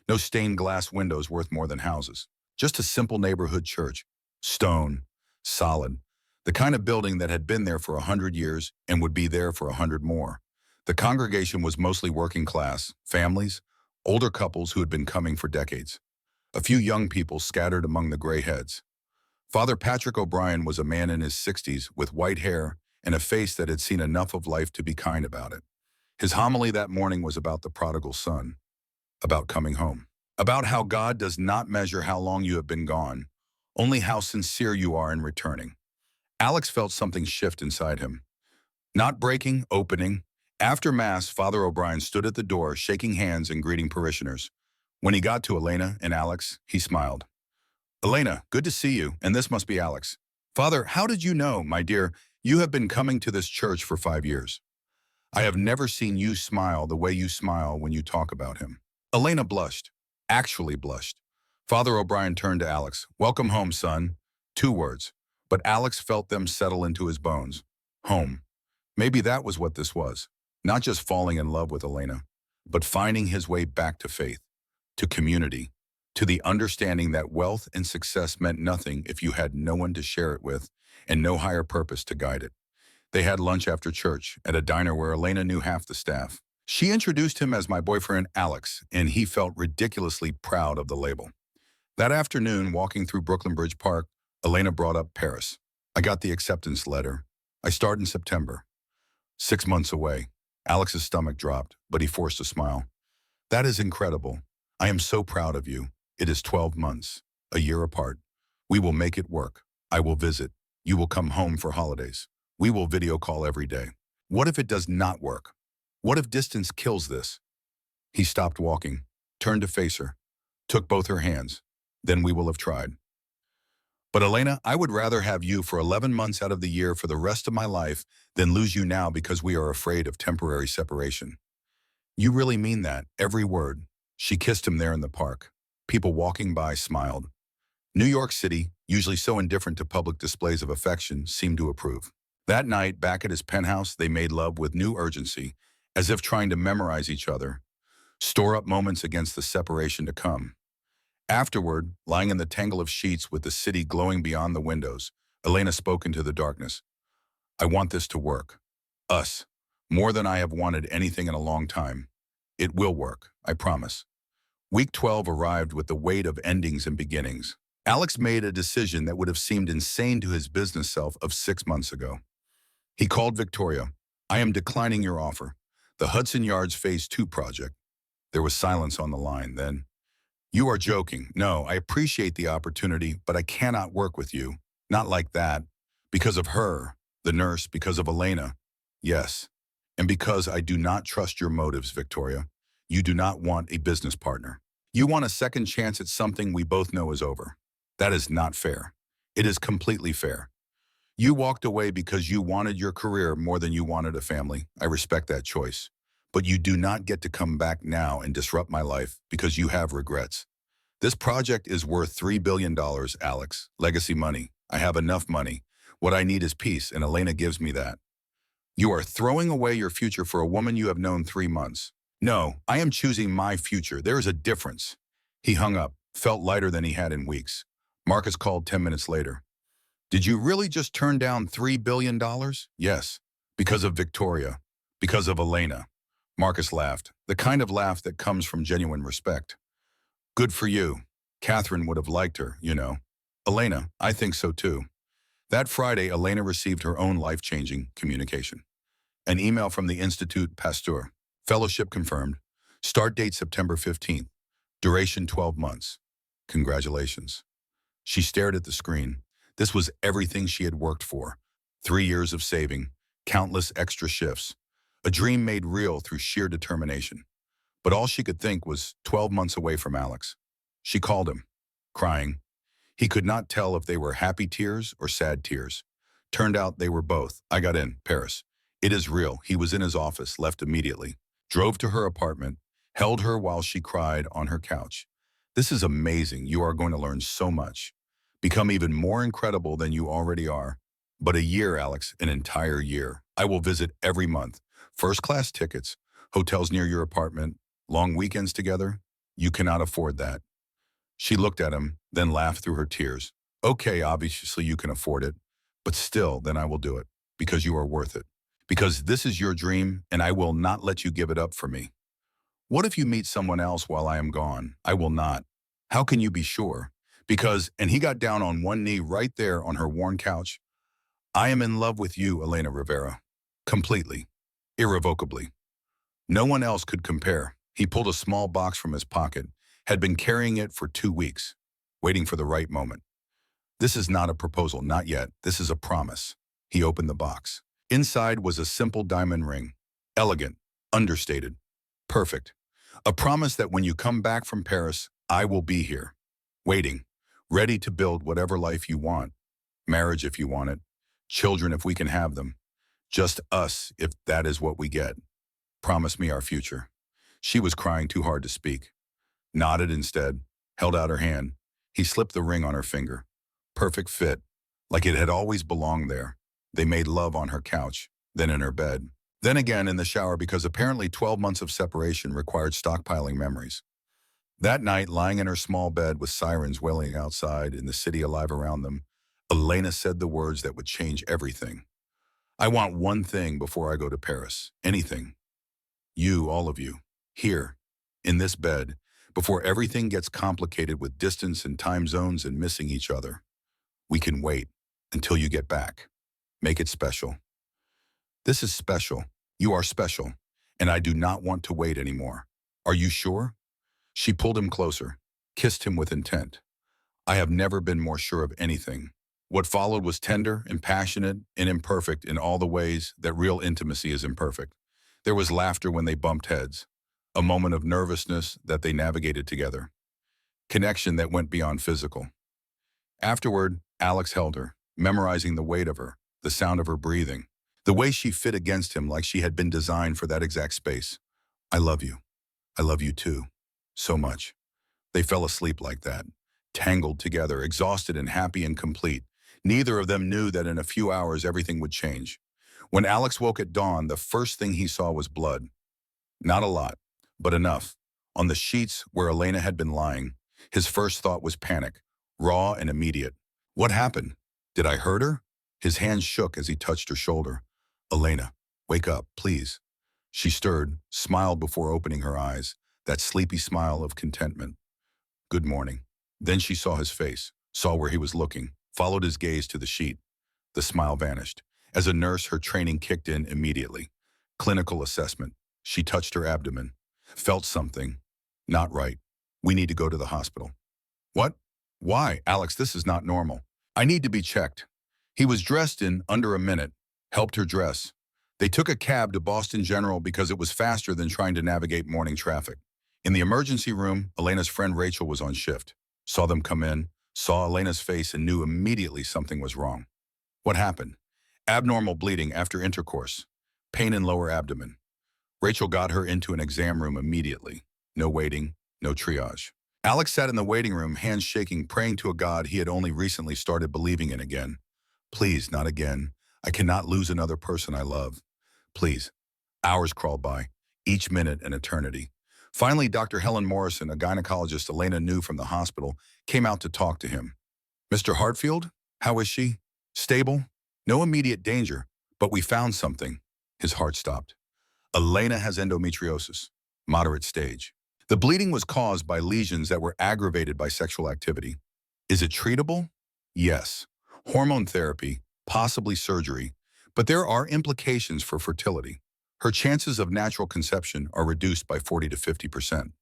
No stained glass windows worth more than houses. Just a simple neighborhood church. Stone. Solid. The kind of building that had been there for 100 years and would be there for 100 more. The congregation was mostly working class, families, older couples who had been coming for decades. A few young people scattered among the gray heads. Father Patrick O'Brien was a man in his 60s with white hair and a face that had seen enough of life to be kind about it. His homily that morning was about the prodigal son, about coming home, about how God does not measure how long you have been gone, only how sincere you are in returning. Alex felt something shift inside him. Not breaking, opening. After Mass, Father O'Brien stood at the door, shaking hands and greeting parishioners. When he got to Elena and Alex, he smiled. Elena, good to see you, and this must be Alex. Father, how did you know, my dear? You have been coming to this church for 5 years. I have never seen you smile the way you smile when you talk about him. Elena blushed, actually blushed. Father O'Brien turned to Alex. Welcome home, son. 2 words, but Alex felt them settle into his bones. Home. Maybe that was what this was. Not just falling in love with Elena, but finding his way back to faith, to community, to the understanding that wealth and success meant nothing if you had no one to share it with and no higher purpose to guide it. They had lunch after church at a diner where Elena knew half the staff. She introduced him as my boyfriend Alex, and he felt ridiculously proud of the label. That afternoon, walking through Brooklyn Bridge Park, Elena brought up Paris. I got the acceptance letter. I start in September. 6 months away. Alex's stomach dropped, but he forced a smile. That is incredible. I am so proud of you. It is 12 months, a year apart. We will make it work. I will visit. You will come home for holidays. We will video call every day. What if it does not work? What if distance kills this? He stopped walking, turned to face her, took both her hands. Then we will have tried. But Elena, I would rather have you for 11 months out of the year for the rest of my life than lose you now because we are afraid of temporary separation. You really mean that, every word. She kissed him there in the park. People walking by smiled. New York City, usually so indifferent to public displays of affection, seemed to approve. That night, back at his penthouse, they made love with new urgency, as if trying to memorize each other, store up moments against the separation to come. Afterward, lying in the tangle of sheets with the city glowing beyond the windows, Elena spoke into the darkness. I want this to work. Us. More than I have wanted anything in a long time. It will work, I promise. Week 12 arrived with the weight of endings and beginnings. Alex made a decision that would have seemed insane to his business self of 6 months ago. He called Victoria. I am declining your offer. The Hudson Yards Phase 2 project. There was silence on the line. Then, you are joking. No, I appreciate the opportunity, but I cannot work with you. Not like that. Because of her, the nurse, because of Elena. Yes. And because I do not trust your motives, Victoria. You do not want a business partner. You want a second chance at something we both know is over. That is not fair. It is completely fair. You walked away because you wanted your career more than you wanted a family. I respect that choice. But you do not get to come back now and disrupt my life because you have regrets. This project is worth $3 billion, Alex. Legacy money. I have enough money. What I need is peace, and Elena gives me that. You are throwing away your future for a woman you have known 3 months. No, I am choosing my future. There is a difference. He hung up, felt lighter than he had in weeks. Marcus called 10 minutes later. Did you really just turn down $3 billion? Yes, because of Victoria, because of Elena. Marcus laughed, the kind of laugh that comes from genuine respect. Good for you. Catherine would have liked her, you know. Elena, I think so too. That Friday, Elena received her own life-changing communication. An email from the Institut Pasteur. Fellowship confirmed. Start date September 15th. Duration 12 months. Congratulations. She stared at the screen. This was everything she had worked for. 3 years of saving, countless extra shifts. A dream made real through sheer determination. But all she could think was 12 months away from Alex. She called him, crying. He could not tell if they were happy tears or sad tears. Turned out they were both. I got in, Paris. It is real. He was in his office, left immediately. Drove to her apartment, held her while she cried on her couch. This is amazing. You are going to learn so much. Become even more incredible than you already are. But a year, Alex, an entire year. I will visit every month. First-class tickets, hotels near your apartment, long weekends together. You cannot afford that. She looked at him, then laughed through her tears. Okay, obviously you can afford it, but still, then I will do it, because you are worth it. Because this is your dream, and I will not let you give it up for me. What if you meet someone else while I am gone? I will not. How can you be sure? Because, and he got down on one knee right there on her worn couch, I am in love with you, Elena Rivera. Completely. Irrevocably. No one else could compare. He pulled a small box from his pocket, had been carrying it for 2 weeks, waiting for the right moment. This is not a proposal, not yet. This is a promise. He opened the box. Inside was a simple diamond ring. Elegant, understated, perfect. A promise that when you come back from Paris, I will be here, waiting, ready to build whatever life you want. Marriage if you want it, children if we can have them, just us if that is what we get. Promise me our future. She was crying too hard to speak. Nodded instead, held out her hand. He slipped the ring on her finger. Perfect fit, like it had always belonged there. They made love on her couch, then in her bed, then again in the shower because apparently 12 months of separation required stockpiling memories. That night, lying in her small bed with sirens wailing outside and the city alive around them, Elena said the words that would change everything. I want one thing before I go to Paris. Anything. You, all of you. Here. In this bed. Before everything gets complicated with distance and time zones and missing each other. We can wait. Until you get back. Make it special. This is special. You are special. And I do not want to wait anymore. Are you sure? She pulled him closer. Kissed him with intent. I have never been more sure of anything. What followed was tender and passionate and imperfect in all the ways that real intimacy is imperfect. There was laughter when they bumped heads, a moment of nervousness that they navigated together, connection that went beyond physical. Afterward, Alex held her, memorizing the weight of her, the sound of her breathing, the way she fit against him like she had been designed for that exact space. I love you. I love you too. So much. They fell asleep like that, tangled together, exhausted and happy and complete. Neither of them knew that in a few hours everything would change. When Alex woke at dawn, the first thing he saw was blood. Not a lot, but enough. On the sheets where Elena had been lying, his first thought was panic, raw and immediate. What happened? Did I hurt her? His hand shook as he touched her shoulder. Elena, wake up, please. She stirred, smiled before opening her eyes, that sleepy smile of contentment. Good morning. Then she saw his face, saw where he was looking, followed his gaze to the sheet. The smile vanished. As a nurse, her training kicked in immediately. Clinical assessment. She touched her abdomen. Felt something. Not right. We need to go to the hospital. What? Why? Alex, this is not normal. I need to be checked. He was dressed in under a minute, helped her dress. They took a cab to Boston General because it was faster than trying to navigate morning traffic. In the emergency room, Elena's friend Rachel was on shift. Saw them come in, saw Elena's face and knew immediately something was wrong. What happened? Abnormal bleeding after intercourse. Pain in lower abdomen. Rachel got her into an exam room immediately. No waiting, no triage. Alex sat in the waiting room, hands shaking, praying to a God he had only recently started believing in again. Please, not again. I cannot lose another person I love. Please. Hours crawled by, each minute an eternity. Finally, Dr. Helen Morrison, a gynecologist Elena knew from the hospital, came out to talk to him. Mr. Hartfield, how is she? Stable? No immediate danger, but we found something. His heart stopped. Elena has endometriosis, moderate stage. The bleeding was caused by lesions that were aggravated by sexual activity. Is it treatable? Yes. Hormone therapy, possibly surgery, but there are implications for fertility. Her chances of natural conception are reduced by 40 to 50%.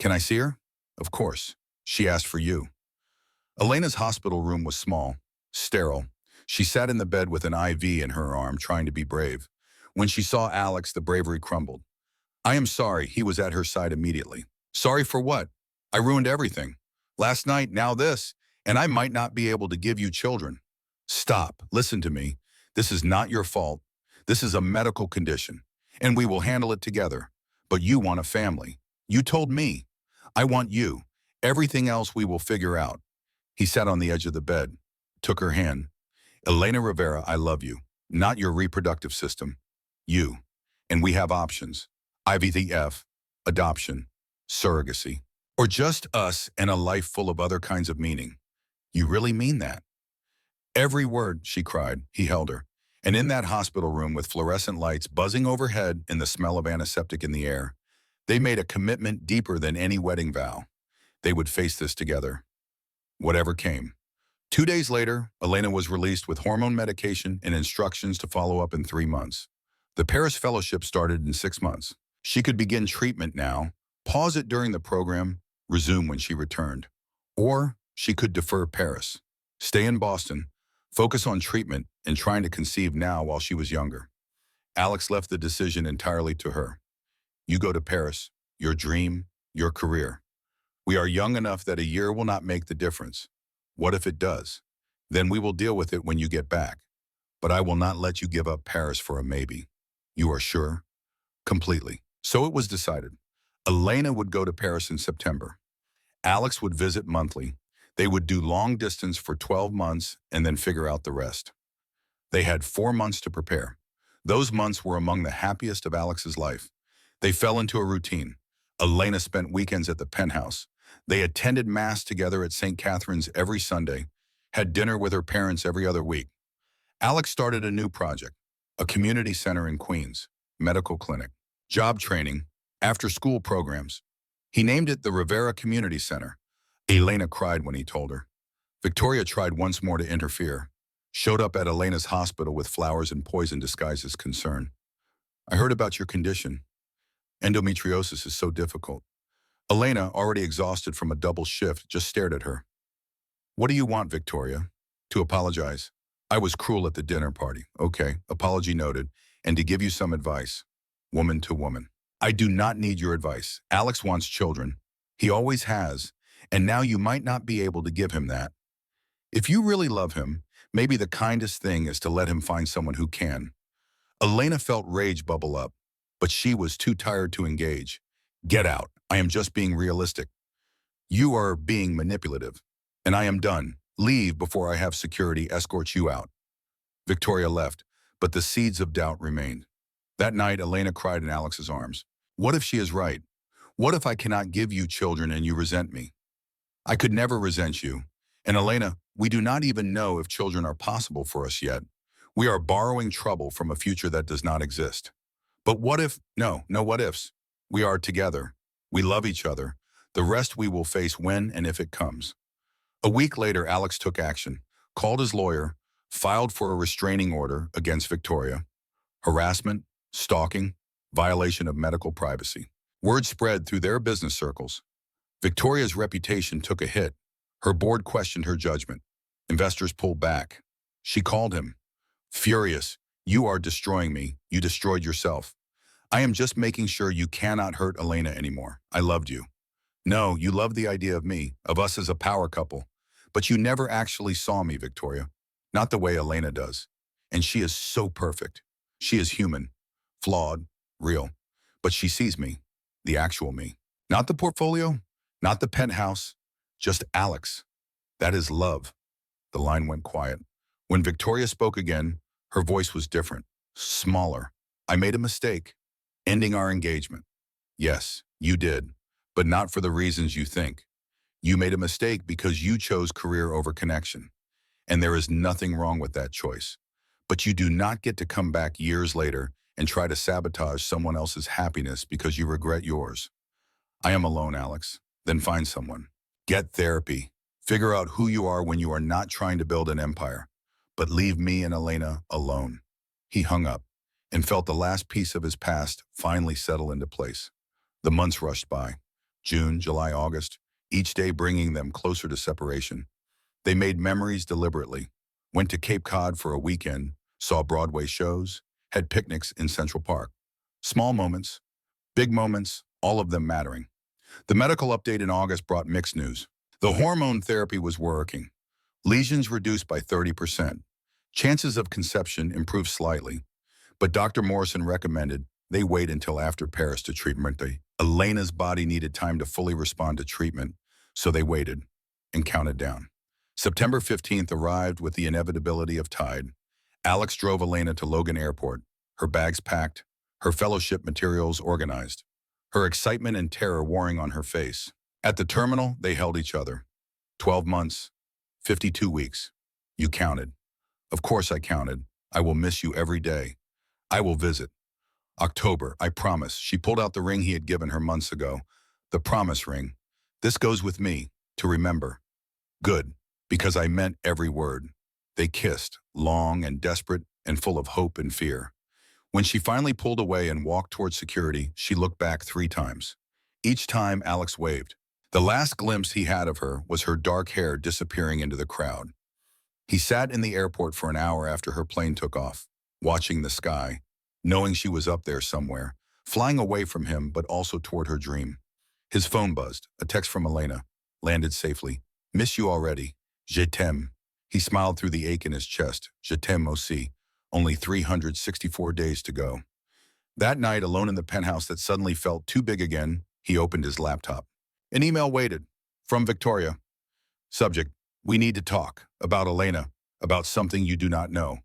Can I see her? Of course. She asked for you. Elena's hospital room was small, sterile. She sat in the bed with an IV in her arm, trying to be brave. When she saw Alex, the bravery crumbled. I am sorry, he was at her side immediately. Sorry for what? I ruined everything. Last night, now this, and I might not be able to give you children. Stop, listen to me. This is not your fault. This is a medical condition, and we will handle it together. But you want a family. You told me. I want you, Everything else we will figure out. He sat on the edge of the bed, took her hand. Elena Rivera, I love you. Not your reproductive system. You. And we have options. IVF, adoption, surrogacy, or just us and a life full of other kinds of meaning. You really mean that? Every word, she cried. He held her. And in that hospital room with fluorescent lights buzzing overhead and the smell of antiseptic in the air, they made a commitment deeper than any wedding vow. They would face this together, whatever came. 2 days later, Elena was released with hormone medication and instructions to follow up in 3 months. The Paris Fellowship started in 6 months. She could begin treatment now, pause it during the program, resume when she returned. Or she could defer Paris, stay in Boston, focus on treatment and trying to conceive now while she was younger. Alex left the decision entirely to her. You go to Paris, your dream, your career. We are young enough that a year will not make the difference. What if it does? Then we will deal with it when you get back. But I will not let you give up Paris for a maybe. You are sure? Completely. So it was decided. Elena would go to Paris in September. Alex would visit monthly. They would do long distance for 12 months and then figure out the rest. They had 4 months to prepare. Those months were among the happiest of Alex's life. They fell into a routine. Elena spent weekends at the penthouse. They attended Mass together at St. Catherine's every Sunday, had dinner with her parents every other week. Alex started a new project, a community center in Queens, medical clinic, job training, after-school programs. He named it the Rivera Community Center. Elena cried when he told her. Victoria tried once more to interfere, showed up at Elena's hospital with flowers and poison disguised as concern. I heard about your condition. Endometriosis is so difficult. Elena, already exhausted from a double shift, just stared at her. What do you want, Victoria? To apologize. I was cruel at the dinner party. Okay, apology noted. And to give you some advice. Woman to woman. I do not need your advice. Alex wants children. He always has. And now you might not be able to give him that. If you really love him, maybe the kindest thing is to let him find someone who can. Elena felt rage bubble up, but she was too tired to engage. Get out. I am just being realistic. You are being manipulative. And I am done. Leave before I have security escort you out. Victoria left, but the seeds of doubt remained. That night, Elena cried in Alex's arms. What if she is right? What if I cannot give you children and you resent me? I could never resent you. And Elena, we do not even know if children are possible for us yet. We are borrowing trouble from a future that does not exist. But what if? No what ifs. We are together. We love each other. The rest we will face when and if it comes. A week later, Alex took action, called his lawyer, filed for a restraining order against Victoria. Harassment, stalking, violation of medical privacy. Word spread through their business circles. Victoria's reputation took a hit. Her board questioned her judgment. Investors pulled back. She called him. Furious, you are destroying me. You destroyed yourself. I am just making sure you cannot hurt Elena anymore. I loved you. No, you loved the idea of me, of us as a power couple. But you never actually saw me, Victoria. Not the way Elena does. And she is so perfect. She is human, flawed, real. But she sees me, the actual me. Not the portfolio, not the penthouse, just Alex. That is love. The line went quiet. When Victoria spoke again, her voice was different, smaller. I made a mistake, ending our engagement. Yes, you did, but not for the reasons you think. You made a mistake because you chose career over connection. And there is nothing wrong with that choice. But you do not get to come back years later and try to sabotage someone else's happiness because you regret yours. I am alone, Alex. Then find someone. Get therapy. Figure out who you are when you are not trying to build an empire. But leave me and Elena alone. He hung up and felt the last piece of his past finally settle into place. The months rushed by. June, July, August, each day bringing them closer to separation. They made memories deliberately, went to Cape Cod for a weekend, saw Broadway shows, had picnics in Central Park. Small moments, big moments, all of them mattering. The medical update in August brought mixed news. The hormone therapy was working. Lesions reduced by 30%. Chances of conception improved slightly. But Dr. Morrison recommended they wait until after Paris to treatment. Elena's body needed time to fully respond to treatment, So they waited and counted down. September 15th arrived with the inevitability of tide. Alex drove Elena to Logan Airport, her bags packed, her fellowship materials organized, her excitement and terror warring on her face. At the terminal, they held each other. 12 months, 52 weeks. You counted. Of course I counted. I will miss you every day. I will visit. October, I promise. She pulled out the ring he had given her months ago. The promise ring. This goes with me, to remember. Good, because I meant every word. They kissed, long and desperate and full of hope and fear. When she finally pulled away and walked towards security, she looked back 3 times. Each time, Alex waved. The last glimpse he had of her was her dark hair disappearing into the crowd. He sat in the airport for an hour after her plane took off, watching the sky, knowing she was up there somewhere, flying away from him but also toward her dream. His phone buzzed, a text from Elena, landed safely. Miss you already. Je t'aime. He smiled through the ache in his chest. Je t'aime aussi. Only 364 days to go. That night, alone in the penthouse that suddenly felt too big again, he opened his laptop. An email waited. From Victoria. Subject, we need to talk. About Elena. About something you do not know.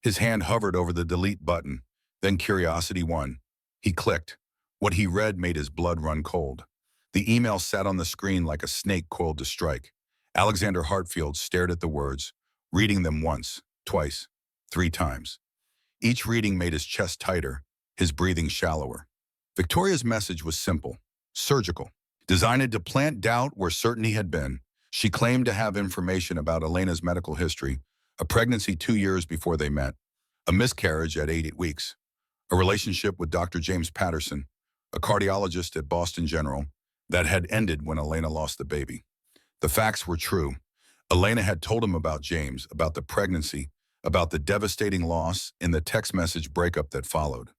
His hand hovered over the delete button. Then curiosity won. He clicked. What he read made his blood run cold. The email sat on the screen like a snake coiled to strike. Alexander Hartfield stared at the words, reading them once, twice, 3 times. Each reading made his chest tighter, his breathing shallower. Victoria's message was simple, surgical, designed to plant doubt where certainty had been. She claimed to have information about Elena's medical history, a pregnancy 2 years before they met, a miscarriage at 8 weeks, a relationship with Dr. James Patterson, a cardiologist at Boston General, that had ended when Elena lost the baby. The facts were true. Elena had told him about James, about the pregnancy, about the devastating loss in the text message breakup that followed.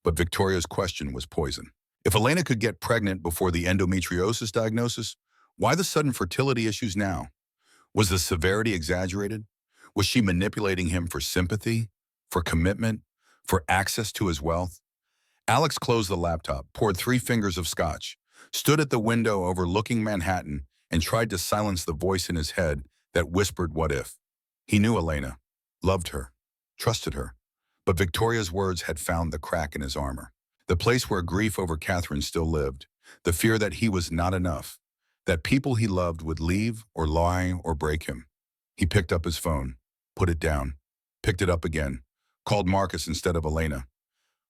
But Victoria's question was poison. If Elena could get pregnant before the endometriosis diagnosis, why the sudden fertility issues now? Was the severity exaggerated? Was she manipulating him for sympathy, for commitment, for access to his wealth? Alex closed the laptop, poured 3 fingers of scotch, stood at the window overlooking Manhattan, and tried to silence the voice in his head that whispered what if. He knew Elena, loved her, trusted her, but Victoria's words had found the crack in his armor. The place where grief over Catherine still lived, the fear that he was not enough, that people he loved would leave or lie or break him. He picked up his phone, put it down, picked it up again, called Marcus instead of Elena.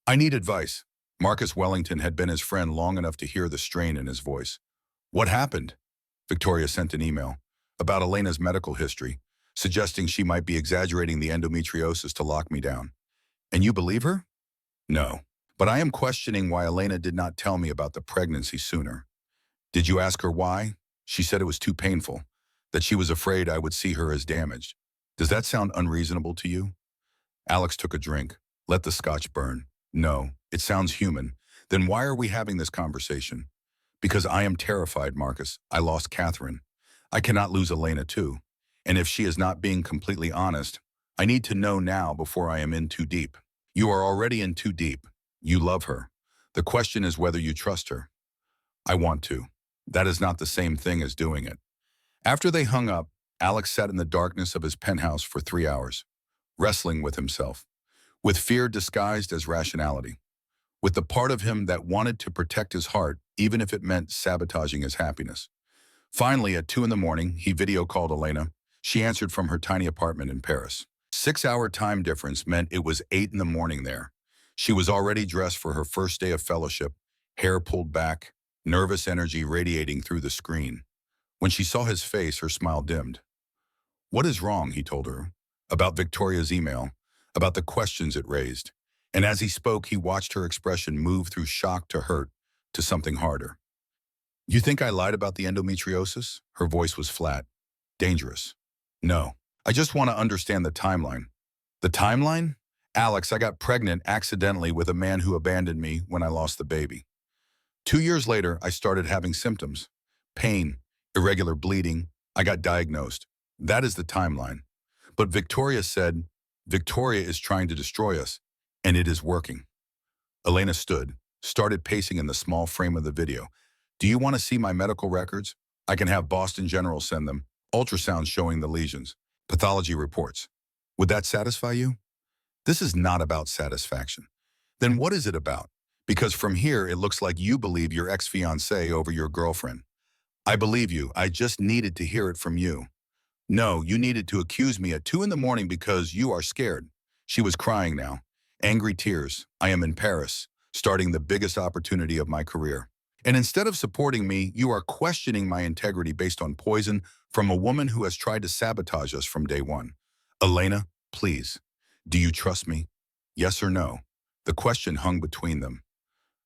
I need advice. Marcus Wellington had been his friend long enough to hear the strain in his voice. What happened? Victoria sent an email about Elena's medical history, suggesting she might be exaggerating the endometriosis to lock me down. And you believe her? No. But I am questioning why Elena did not tell me about the pregnancy sooner. Did you ask her why? She said it was too painful, that she was afraid I would see her as damaged. Does that sound unreasonable to you? Alex took a drink. Let the scotch burn. No, it sounds human. Then why are we having this conversation? Because I am terrified, Marcus. I lost Catherine. I cannot lose Elena too. And if she is not being completely honest, I need to know now before I am in too deep. You are already in too deep. You love her. The question is whether you trust her. I want to. That is not the same thing as doing it. After they hung up, Alex sat in the darkness of his penthouse for 3 hours, wrestling with himself, with fear disguised as rationality, with the part of him that wanted to protect his heart, even if it meant sabotaging his happiness. Finally, at 2 in the morning, he video called Elena. She answered from her tiny apartment in Paris. 6-hour time difference meant it was 8 in the morning there. She was already dressed for her first day of fellowship, hair pulled back, nervous energy radiating through the screen. When she saw his face, her smile dimmed. What is wrong, he told her, about Victoria's email, about the questions it raised. And as he spoke, he watched her expression move through shock to hurt to something harder. You think I lied about the endometriosis? Her voice was flat. Dangerous. No. I just want to understand the timeline. The timeline? Alex, I got pregnant accidentally with a man who abandoned me when I lost the baby. 2 years later, I started having symptoms. Pain, irregular bleeding. I got diagnosed. That is the timeline. But Victoria said, Victoria is trying to destroy us, and it is working. Elena stood, started pacing in the small frame of the video. Do you want to see my medical records? I can have Boston General send them ultrasounds showing the lesions, pathology reports. Would that satisfy you? This is not about satisfaction. Then what is it about? Because from here, it looks like you believe your ex-fiancée over your girlfriend. I believe you. I just needed to hear it from you. No, you needed to accuse me at 2 in the morning because you are scared. She was crying now. Angry tears. I am in Paris, starting the biggest opportunity of my career. And instead of supporting me, you are questioning my integrity based on poison from a woman who has tried to sabotage us from day one. Elena, please, do you trust me? Yes or no? The question hung between them.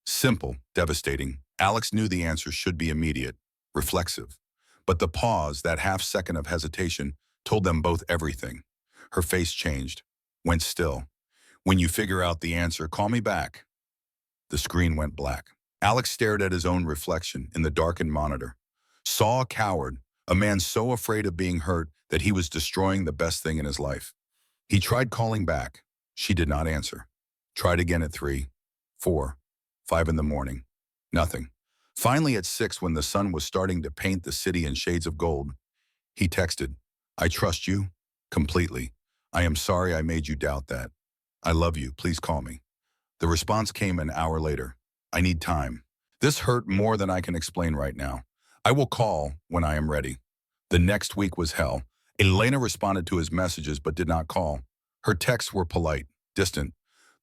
Simple, devastating. Alex knew the answer should be immediate, reflexive. But the pause, that half second of hesitation, told them both everything. Her face changed, went still. When you figure out the answer, call me back. The screen went black. Alex stared at his own reflection in the darkened monitor. Saw a coward, a man so afraid of being hurt that he was destroying the best thing in his life. He tried calling back. She did not answer. Tried again at 3, 4, 5 in the morning. Nothing. Finally at 6, when the sun was starting to paint the city in shades of gold, he texted, I trust you completely. I am sorry I made you doubt that. I love you. Please call me. The response came an hour later. I need time. This hurt more than I can explain right now. I will call when I am ready. The next week was hell. Elena responded to his messages but did not call. Her texts were polite, distant.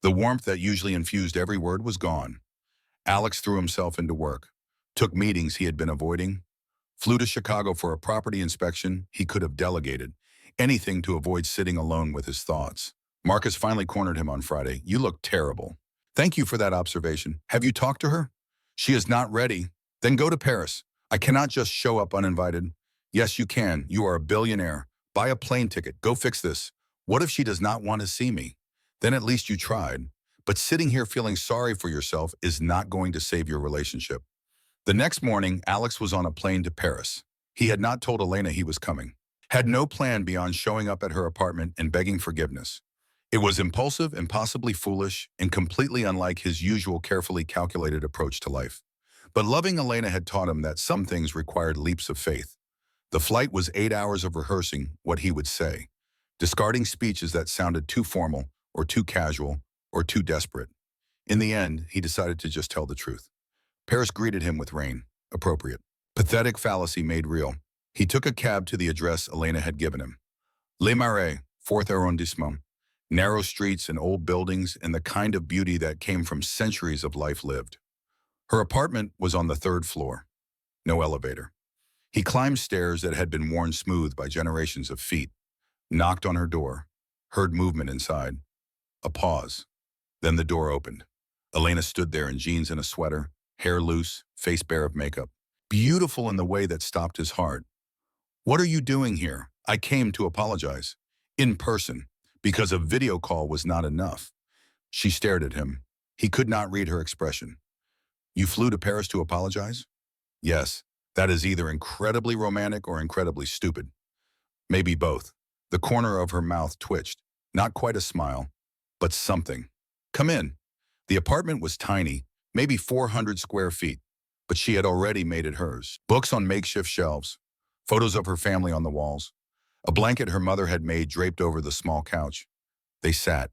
The warmth that usually infused every word was gone. Alex threw himself into work, took meetings he had been avoiding, flew to Chicago for a property inspection he could have delegated, anything to avoid sitting alone with his thoughts. Marcus finally cornered him on Friday. You look terrible. Thank you for that observation. Have you talked to her? She is not ready. Then go to Paris. I cannot just show up uninvited. Yes, you can. You are a billionaire. Buy a plane ticket. Go fix this. What if she does not want to see me? Then at least you tried. But sitting here feeling sorry for yourself is not going to save your relationship. The next morning, Alex was on a plane to Paris. He had not told Elena he was coming. Had no plan beyond showing up at her apartment and begging forgiveness. It was impulsive and possibly foolish and completely unlike his usual carefully calculated approach to life. But loving Elena had taught him that some things required leaps of faith. The flight was 8 hours of rehearsing what he would say, discarding speeches that sounded too formal or too casual or too desperate. In the end, he decided to just tell the truth. Paris greeted him with rain, appropriate. Pathetic fallacy made real. He took a cab to the address Elena had given him. Les Marais, 4th arrondissement. Narrow streets and old buildings and the kind of beauty that came from centuries of life lived. Her apartment was on the 3rd floor. No elevator. He climbed stairs that had been worn smooth by generations of feet, knocked on her door, heard movement inside. A pause. Then the door opened. Elena stood there in jeans and a sweater, hair loose, face bare of makeup. Beautiful in the way that stopped his heart. What are you doing here? I came to apologize. In person. Because a video call was not enough. She stared at him. He could not read her expression. You flew to Paris to apologize? Yes, that is either incredibly romantic or incredibly stupid. Maybe both. The corner of her mouth twitched. Not quite a smile, but something. Come in. The apartment was tiny, maybe 400 square feet, but she had already made it hers. Books on makeshift shelves, photos of her family on the walls, a blanket her mother had made draped over the small couch. They sat,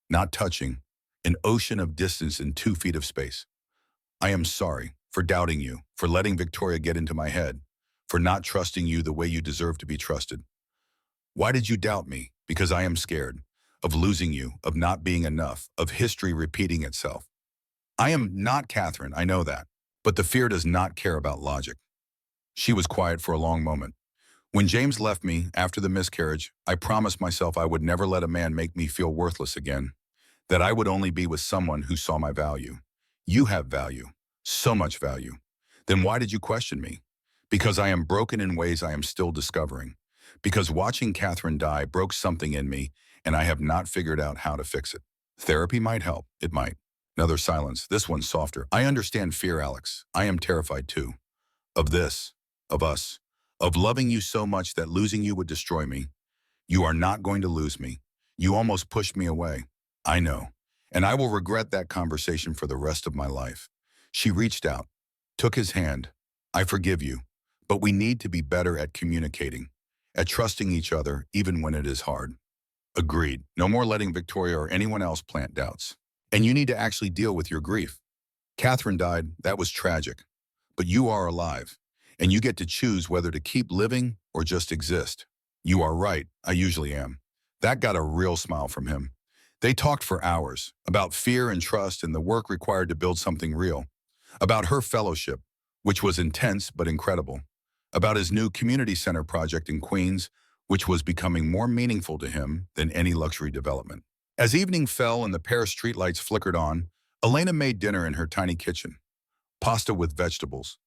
not touching, an ocean of distance in 2 feet of space. I am sorry for doubting you, for letting Victoria get into my head, for not trusting you the way you deserve to be trusted. Why did you doubt me? Because I am scared of losing you, of not being enough, of history repeating itself. I am not Catherine, I know that, but the fear does not care about logic. She was quiet for a long moment. When James left me after the miscarriage, I promised myself I would never let a man make me feel worthless again, that I would only be with someone who saw my value. You have value, so much value. Then why did you question me? Because I am broken in ways I am still discovering. Because watching Catherine die broke something in me, and I have not figured out how to fix it. Therapy might help, it might. Another silence, this one softer. I understand fear, Alex. I am terrified too. Of this, of us. Of loving you so much that losing you would destroy me. You are not going to lose me. You almost pushed me away. I know. And I will regret that conversation for the rest of my life. She reached out, took his hand. I forgive you. But we need to be better at communicating, at trusting each other even when it is hard. Agreed. No more letting Victoria or anyone else plant doubts. And you need to actually deal with your grief. Catherine died, that was tragic. But you are alive, and you get to choose whether to keep living or just exist. You are right, I usually am. That got a real smile from him. They talked for hours about fear and trust and the work required to build something real, about her fellowship, which was intense but incredible, about his new community center project in Queens, which was becoming more meaningful to him than any luxury development. As evening fell and the Paris streetlights flickered on, Elena made dinner in her tiny kitchen. Pasta with vegetables.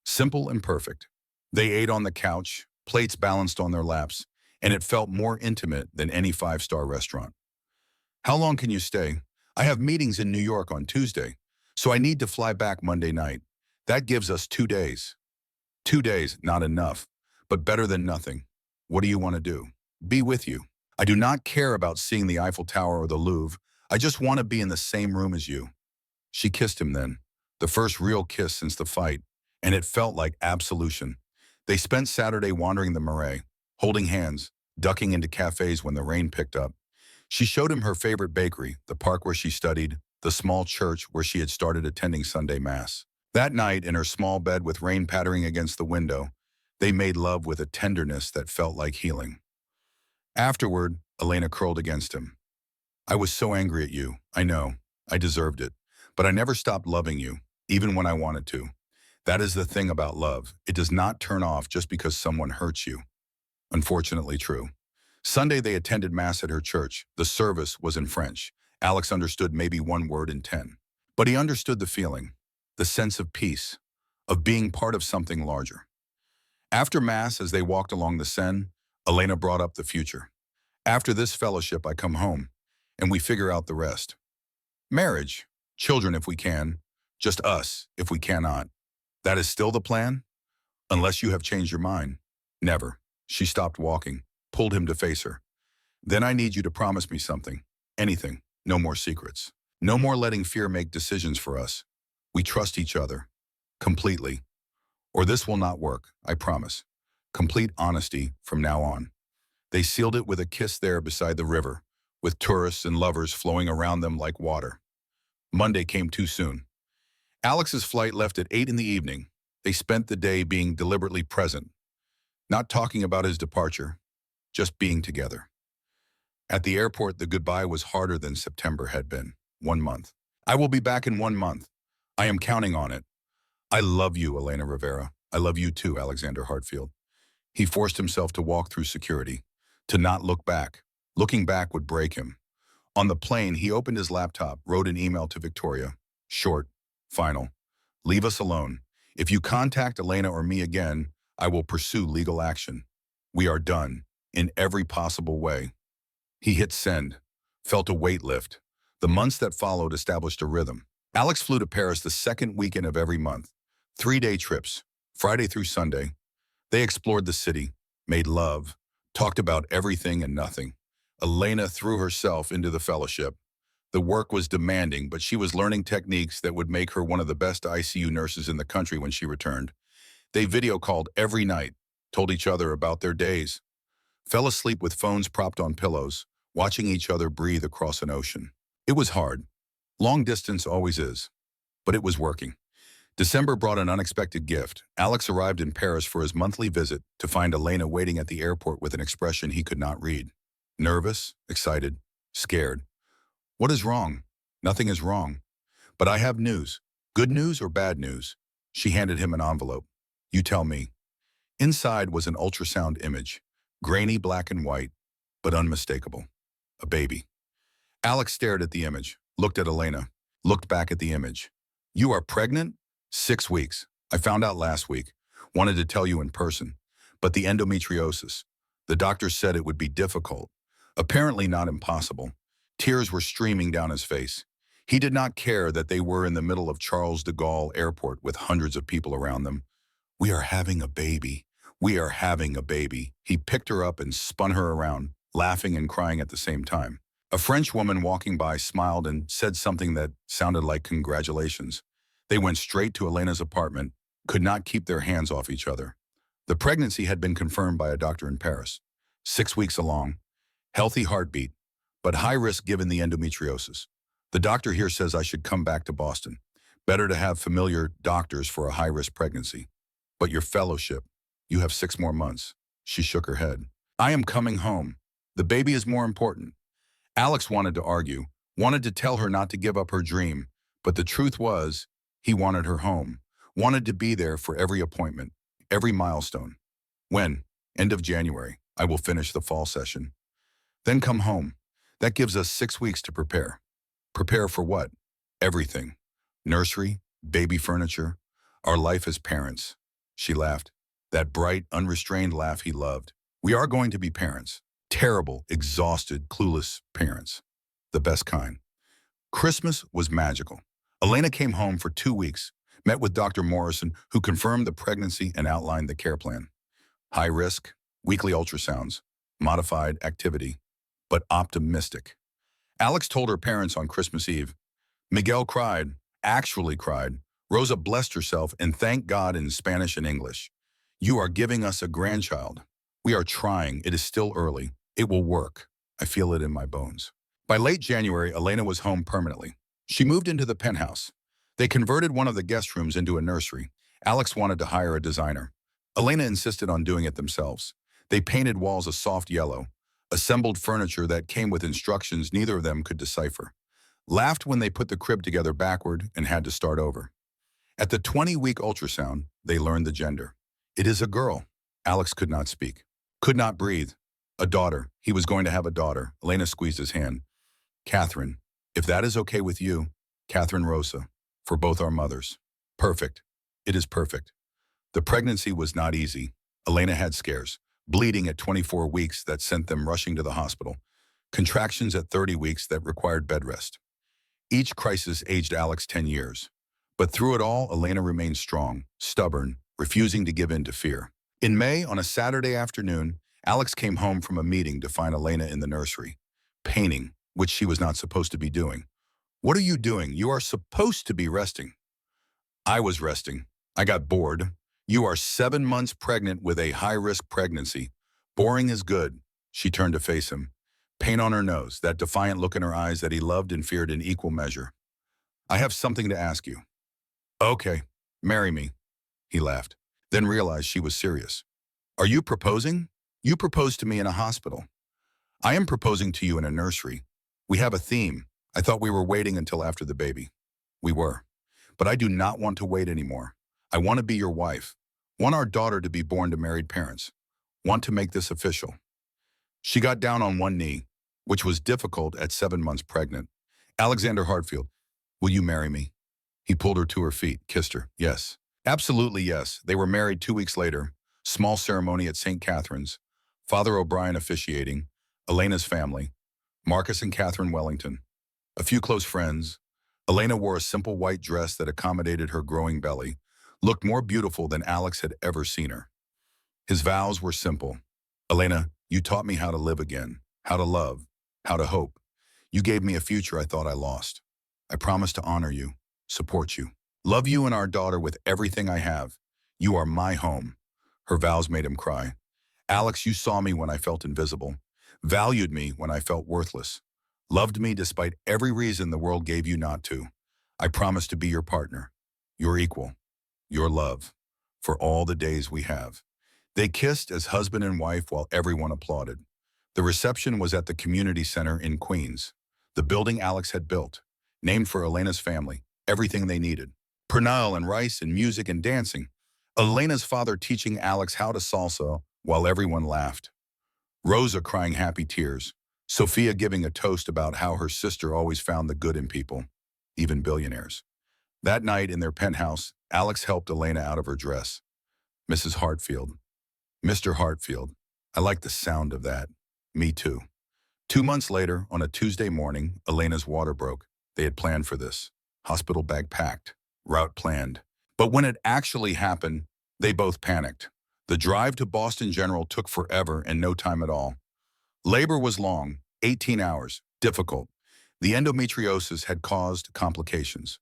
Simple and perfect. They ate on the couch, plates balanced on their laps, and it felt more intimate than any five-star restaurant. How long can you stay? I have meetings in New York on Tuesday, so I need to fly back Monday night. That gives us 2 days. 2 days, not enough, but better than nothing. What do you want to do? Be with you. I do not care about seeing the Eiffel Tower or the Louvre. I just want to be in the same room as you. She kissed him then, the first real kiss since the fight, and it felt like absolution. They spent Saturday wandering the Marais, holding hands, ducking into cafes when the rain picked up. She showed him her favorite bakery, the park where she studied, the small church where she had started attending Sunday Mass. That night, in her small bed with rain pattering against the window, they made love with a tenderness that felt like healing. Afterward, Elena curled against him. I was so angry at you. I know. I deserved it. But I never stopped loving you, even when I wanted to. That is the thing about love. It does not turn off just because someone hurts you. Unfortunately true. Sunday they attended Mass at her church. The service was in French. Alex understood maybe one word in 10. But he understood the feeling, the sense of peace, of being part of something larger. After Mass, as they walked along the Seine, Elena brought up the future. After this fellowship, I come home, and we figure out the rest. Marriage, children if we can, just us if we cannot. That is still the plan? Unless you have changed your mind. Never. She stopped walking, pulled him to face her. Then I need you to promise me something. Anything. No more secrets. No more letting fear make decisions for us. We trust each other. Completely. Or this will not work, I promise. Complete honesty from now on. They sealed it with a kiss there beside the river, with tourists and lovers flowing around them like water. Monday came too soon. Alex's flight left at 8 in the evening. They spent the day being deliberately present, not talking about his departure, just being together. At the airport, the goodbye was harder than September had been. 1 month. I will be back in 1 month. I am counting on it. I love you, Elena Rivera. I love you too, Alexander Hartfield. He forced himself to walk through security, to not look back. Looking back would break him. On the plane, he opened his laptop, wrote an email to Victoria. Short, final. Leave us alone. If you contact Elena or me again, I will pursue legal action. We are done, in every possible way. He hit send, felt a weight lift. The months that followed established a rhythm. Alex flew to Paris the second weekend of every month. 3-day trips, Friday through Sunday. They explored the city, made love, talked about everything and nothing. Elena threw herself into the fellowship. The work was demanding, but she was learning techniques that would make her one of the best ICU nurses in the country when she returned. They video called every night, told each other about their days, fell asleep with phones propped on pillows, watching each other breathe across an ocean. It was hard. Long distance always is. But it was working. December brought an unexpected gift. Alex arrived in Paris for his monthly visit to find Elena waiting at the airport with an expression he could not read. Nervous, excited, scared. What is wrong? Nothing is wrong. But I have news. Good news or bad news? She handed him an envelope. You tell me. Inside was an ultrasound image, grainy black and white, but unmistakable. A baby. Alex stared at the image, looked at Elena, looked back at the image. You are pregnant? 6 weeks. I found out last week. Wanted to tell you in person. But the endometriosis. The doctor said it would be difficult. Apparently not impossible. Tears were streaming down his face. He did not care that they were in the middle of Charles de Gaulle Airport with hundreds of people around them. We are having a baby. We are having a baby. He picked her up and spun her around, laughing and crying at the same time. A French woman walking by smiled and said something that sounded like congratulations. They went straight to Elena's apartment, could not keep their hands off each other. The pregnancy had been confirmed by a doctor in Paris. 6 weeks along, healthy heartbeat, but high risk given the endometriosis. The doctor here says I should come back to Boston. Better to have familiar doctors for a high-risk pregnancy. But your fellowship, you have 6 more months. She shook her head. I am coming home. The baby is more important. Alex wanted to argue, wanted to tell her not to give up her dream, but the truth was, he wanted her home, wanted to be there for every appointment, every milestone. When? End of January. I will finish the fall session. Then come home. That gives us 6 weeks to prepare. Prepare for what? Everything. Nursery, baby furniture, our life as parents. She laughed. That bright, unrestrained laugh he loved. We are going to be parents. Terrible, exhausted, clueless parents. The best kind. Christmas was magical. Elena came home for 2 weeks, met with Dr. Morrison, who confirmed the pregnancy and outlined the care plan. High risk, weekly ultrasounds, modified activity, but optimistic. Alex told her parents on Christmas Eve. Miguel cried, actually cried. Rosa blessed herself and thanked God in Spanish and English. You are giving us a grandchild. We are trying. It is still early. It will work. I feel it in my bones. By late January, Elena was home permanently. She moved into the penthouse. They converted one of the guest rooms into a nursery. Alex wanted to hire a designer. Elena insisted on doing it themselves. They painted walls a soft yellow, assembled furniture that came with instructions neither of them could decipher, laughed when they put the crib together backward and had to start over. At the 20-week ultrasound, they learned the gender. It is a girl. Alex could not speak, could not breathe. A daughter. He was going to have a daughter. Elena squeezed his hand. Catherine, if that is okay with you, Catherine Rosa, for both our mothers. Perfect. It is perfect. The pregnancy was not easy. Elena had scares, bleeding at 24 weeks that sent them rushing to the hospital, contractions at 30 weeks that required bed rest. Each crisis aged Alex 10 years. But through it all, Elena remained strong, stubborn, refusing to give in to fear. In May, on a Saturday afternoon, Alex came home from a meeting to find Elena in the nursery, painting, which she was not supposed to be doing. What are you doing? You are supposed to be resting. I was resting. I got bored. You are 7 months pregnant with a high-risk pregnancy. Boring is good. She turned to face him. Pain on her nose, that defiant look in her eyes that he loved and feared in equal measure. I have something to ask you. Okay, marry me. He laughed, then realized she was serious. Are you proposing? You proposed to me in a hospital. I am proposing to you in a nursery. We have a theme. I thought we were waiting until after the baby. We were. But I do not want to wait anymore. I want to be your wife. Want our daughter to be born to married parents. Want to make this official. She got down on one knee, which was difficult at 7 months pregnant. Alexander Hartfield, will you marry me? He pulled her to her feet, kissed her. Yes. Absolutely yes. They were married 2 weeks later. Small ceremony at St. Catherine's. Father O'Brien officiating. Elena's family. Marcus and Catherine Wellington. A few close friends. Elena wore a simple white dress that accommodated her growing belly, looked more beautiful than Alex had ever seen her. His vows were simple. Elena, you taught me how to live again, how to love, how to hope. You gave me a future I thought I lost. I promise to honor you, support you, love you and our daughter with everything I have. You are my home. Her vows made him cry. Alex, you saw me when I felt invisible, valued me when I felt worthless, loved me despite every reason the world gave you not to. I promise to be your partner, your equal, your love, for all the days we have. They kissed as husband and wife while everyone applauded. The reception was at the community center in Queens, the building Alex had built, named for Elena's family, everything they needed. Pernil and rice and music and dancing. Elena's father teaching Alex how to salsa while everyone laughed. Rosa crying happy tears. Sophia giving a toast about how her sister always found the good in people, even billionaires. That night in their penthouse, Alex helped Elena out of her dress. Mrs. Hartfield. Mr. Hartfield. I like the sound of that. Me too. 2 months later, on a Tuesday morning, Elena's water broke. They had planned for this. Hospital bag packed. Route planned. But when it actually happened, they both panicked. The drive to Boston General took forever and no time at all. Labor was long, 18 hours, difficult. The endometriosis had caused complications.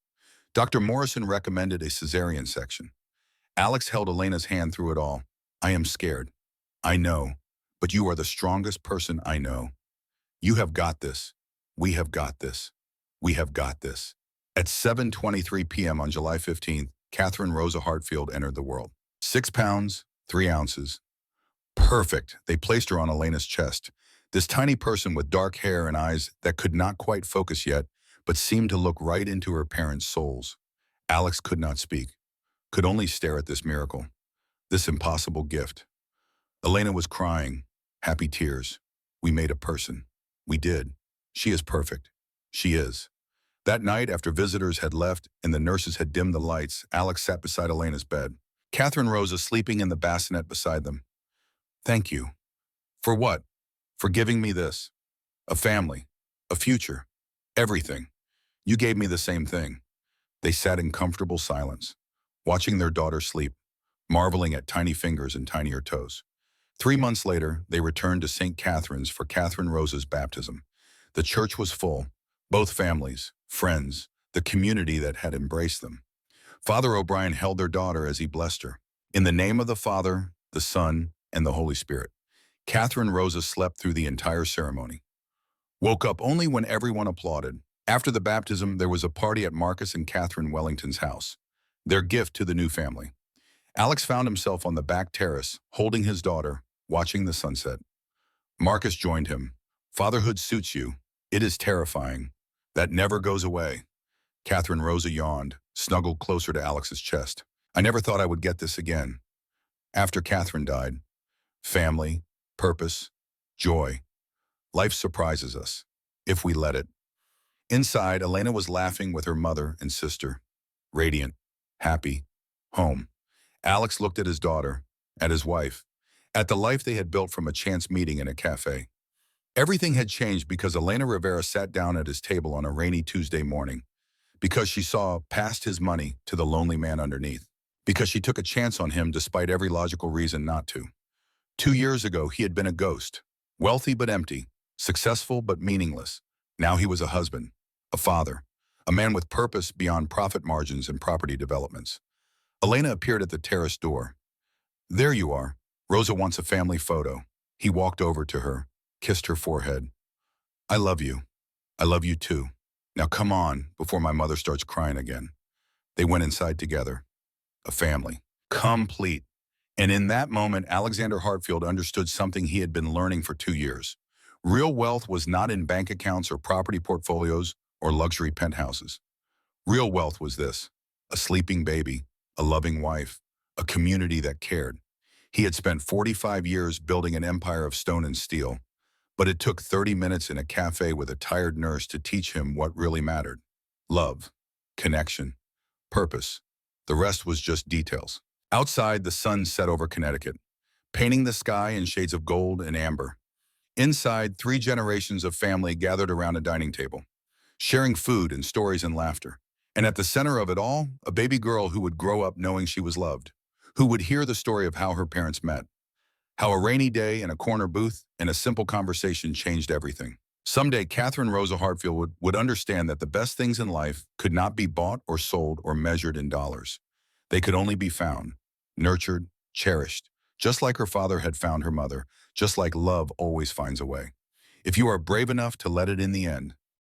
Dr. Morrison recommended a cesarean section. Alex held Elena's hand through it all. I am scared. I know, but you are the strongest person I know. You have got this. We have got this. We have got this. At 7:23 p.m. on July 15th, Catherine Rosa Hartfield entered the world. 6 pounds, 3 ounces. Perfect. They placed her on Elena's chest. This tiny person with dark hair and eyes that could not quite focus yet, but seemed to look right into her parents' souls. Alex could not speak, could only stare at this miracle, this impossible gift. Elena was crying, happy tears. We made a person. We did. She is perfect. She is. That night, after visitors had left and the nurses had dimmed the lights, Alex sat beside Elena's bed. Catherine Rosa sleeping in the bassinet beside them. Thank you. For what? For giving me this. A family. A future. Everything. You gave me the same thing. They sat in comfortable silence, watching their daughter sleep, marveling at tiny fingers and tinier toes. 3 months later, they returned to St. Catherine's for Catherine Rosa's baptism. The church was full, both families, friends, the community that had embraced them. Father O'Brien held their daughter as he blessed her. In the name of the Father, the Son, and the Holy Spirit. Catherine Rosa slept through the entire ceremony. Woke up only when everyone applauded. After the baptism, there was a party at Marcus and Catherine Wellington's house, their gift to the new family. Alex found himself on the back terrace, holding his daughter, watching the sunset. Marcus joined him. Fatherhood suits you. It is terrifying. That never goes away. Catherine Rosa yawned, snuggled closer to Alex's chest. I never thought I would get this again. After Catherine died, family, purpose, joy. Life surprises us, if we let it. Inside, Elena was laughing with her mother and sister, radiant, happy, home. Alex looked at his daughter, at his wife, at the life they had built from a chance meeting in a cafe. Everything had changed because Elena Rivera sat down at his table on a rainy Tuesday morning, because she saw past his money to the lonely man underneath, because she took a chance on him despite every logical reason not to. 2 years ago, he had been a ghost, wealthy but empty, successful but meaningless. Now he was a husband, a father, a man with purpose beyond profit margins and property developments. Elena appeared at the terrace door. There you are. Rosa wants a family photo. He walked over to her, kissed her forehead. I love you. I love you too. Now come on, before my mother starts crying again. They went inside together. A family. Complete. And in that moment, Alexander Hartfield understood something he had been learning for 2 years. Real wealth was not in bank accounts or property portfolios or luxury penthouses. Real wealth was this: a sleeping baby, a loving wife, a community that cared. He had spent 45 years building an empire of stone and steel, but it took 30 minutes in a cafe with a tired nurse to teach him what really mattered. Love, connection, purpose. The rest was just details. Outside, the sun set over Connecticut, painting the sky in shades of gold and amber. Inside, 3 generations of family gathered around a dining table, sharing food and stories and laughter. And at the center of it all, a baby girl who would grow up knowing she was loved, who would hear the story of how her parents met, how a rainy day in a corner booth and a simple conversation changed everything. Someday, Catherine Rosa Hartfield would understand that the best things in life could not be bought or sold or measured in dollars. They could only be found, nurtured, cherished, just like her father had found her mother, just like love always finds a way. If you are brave enough to let it in the end,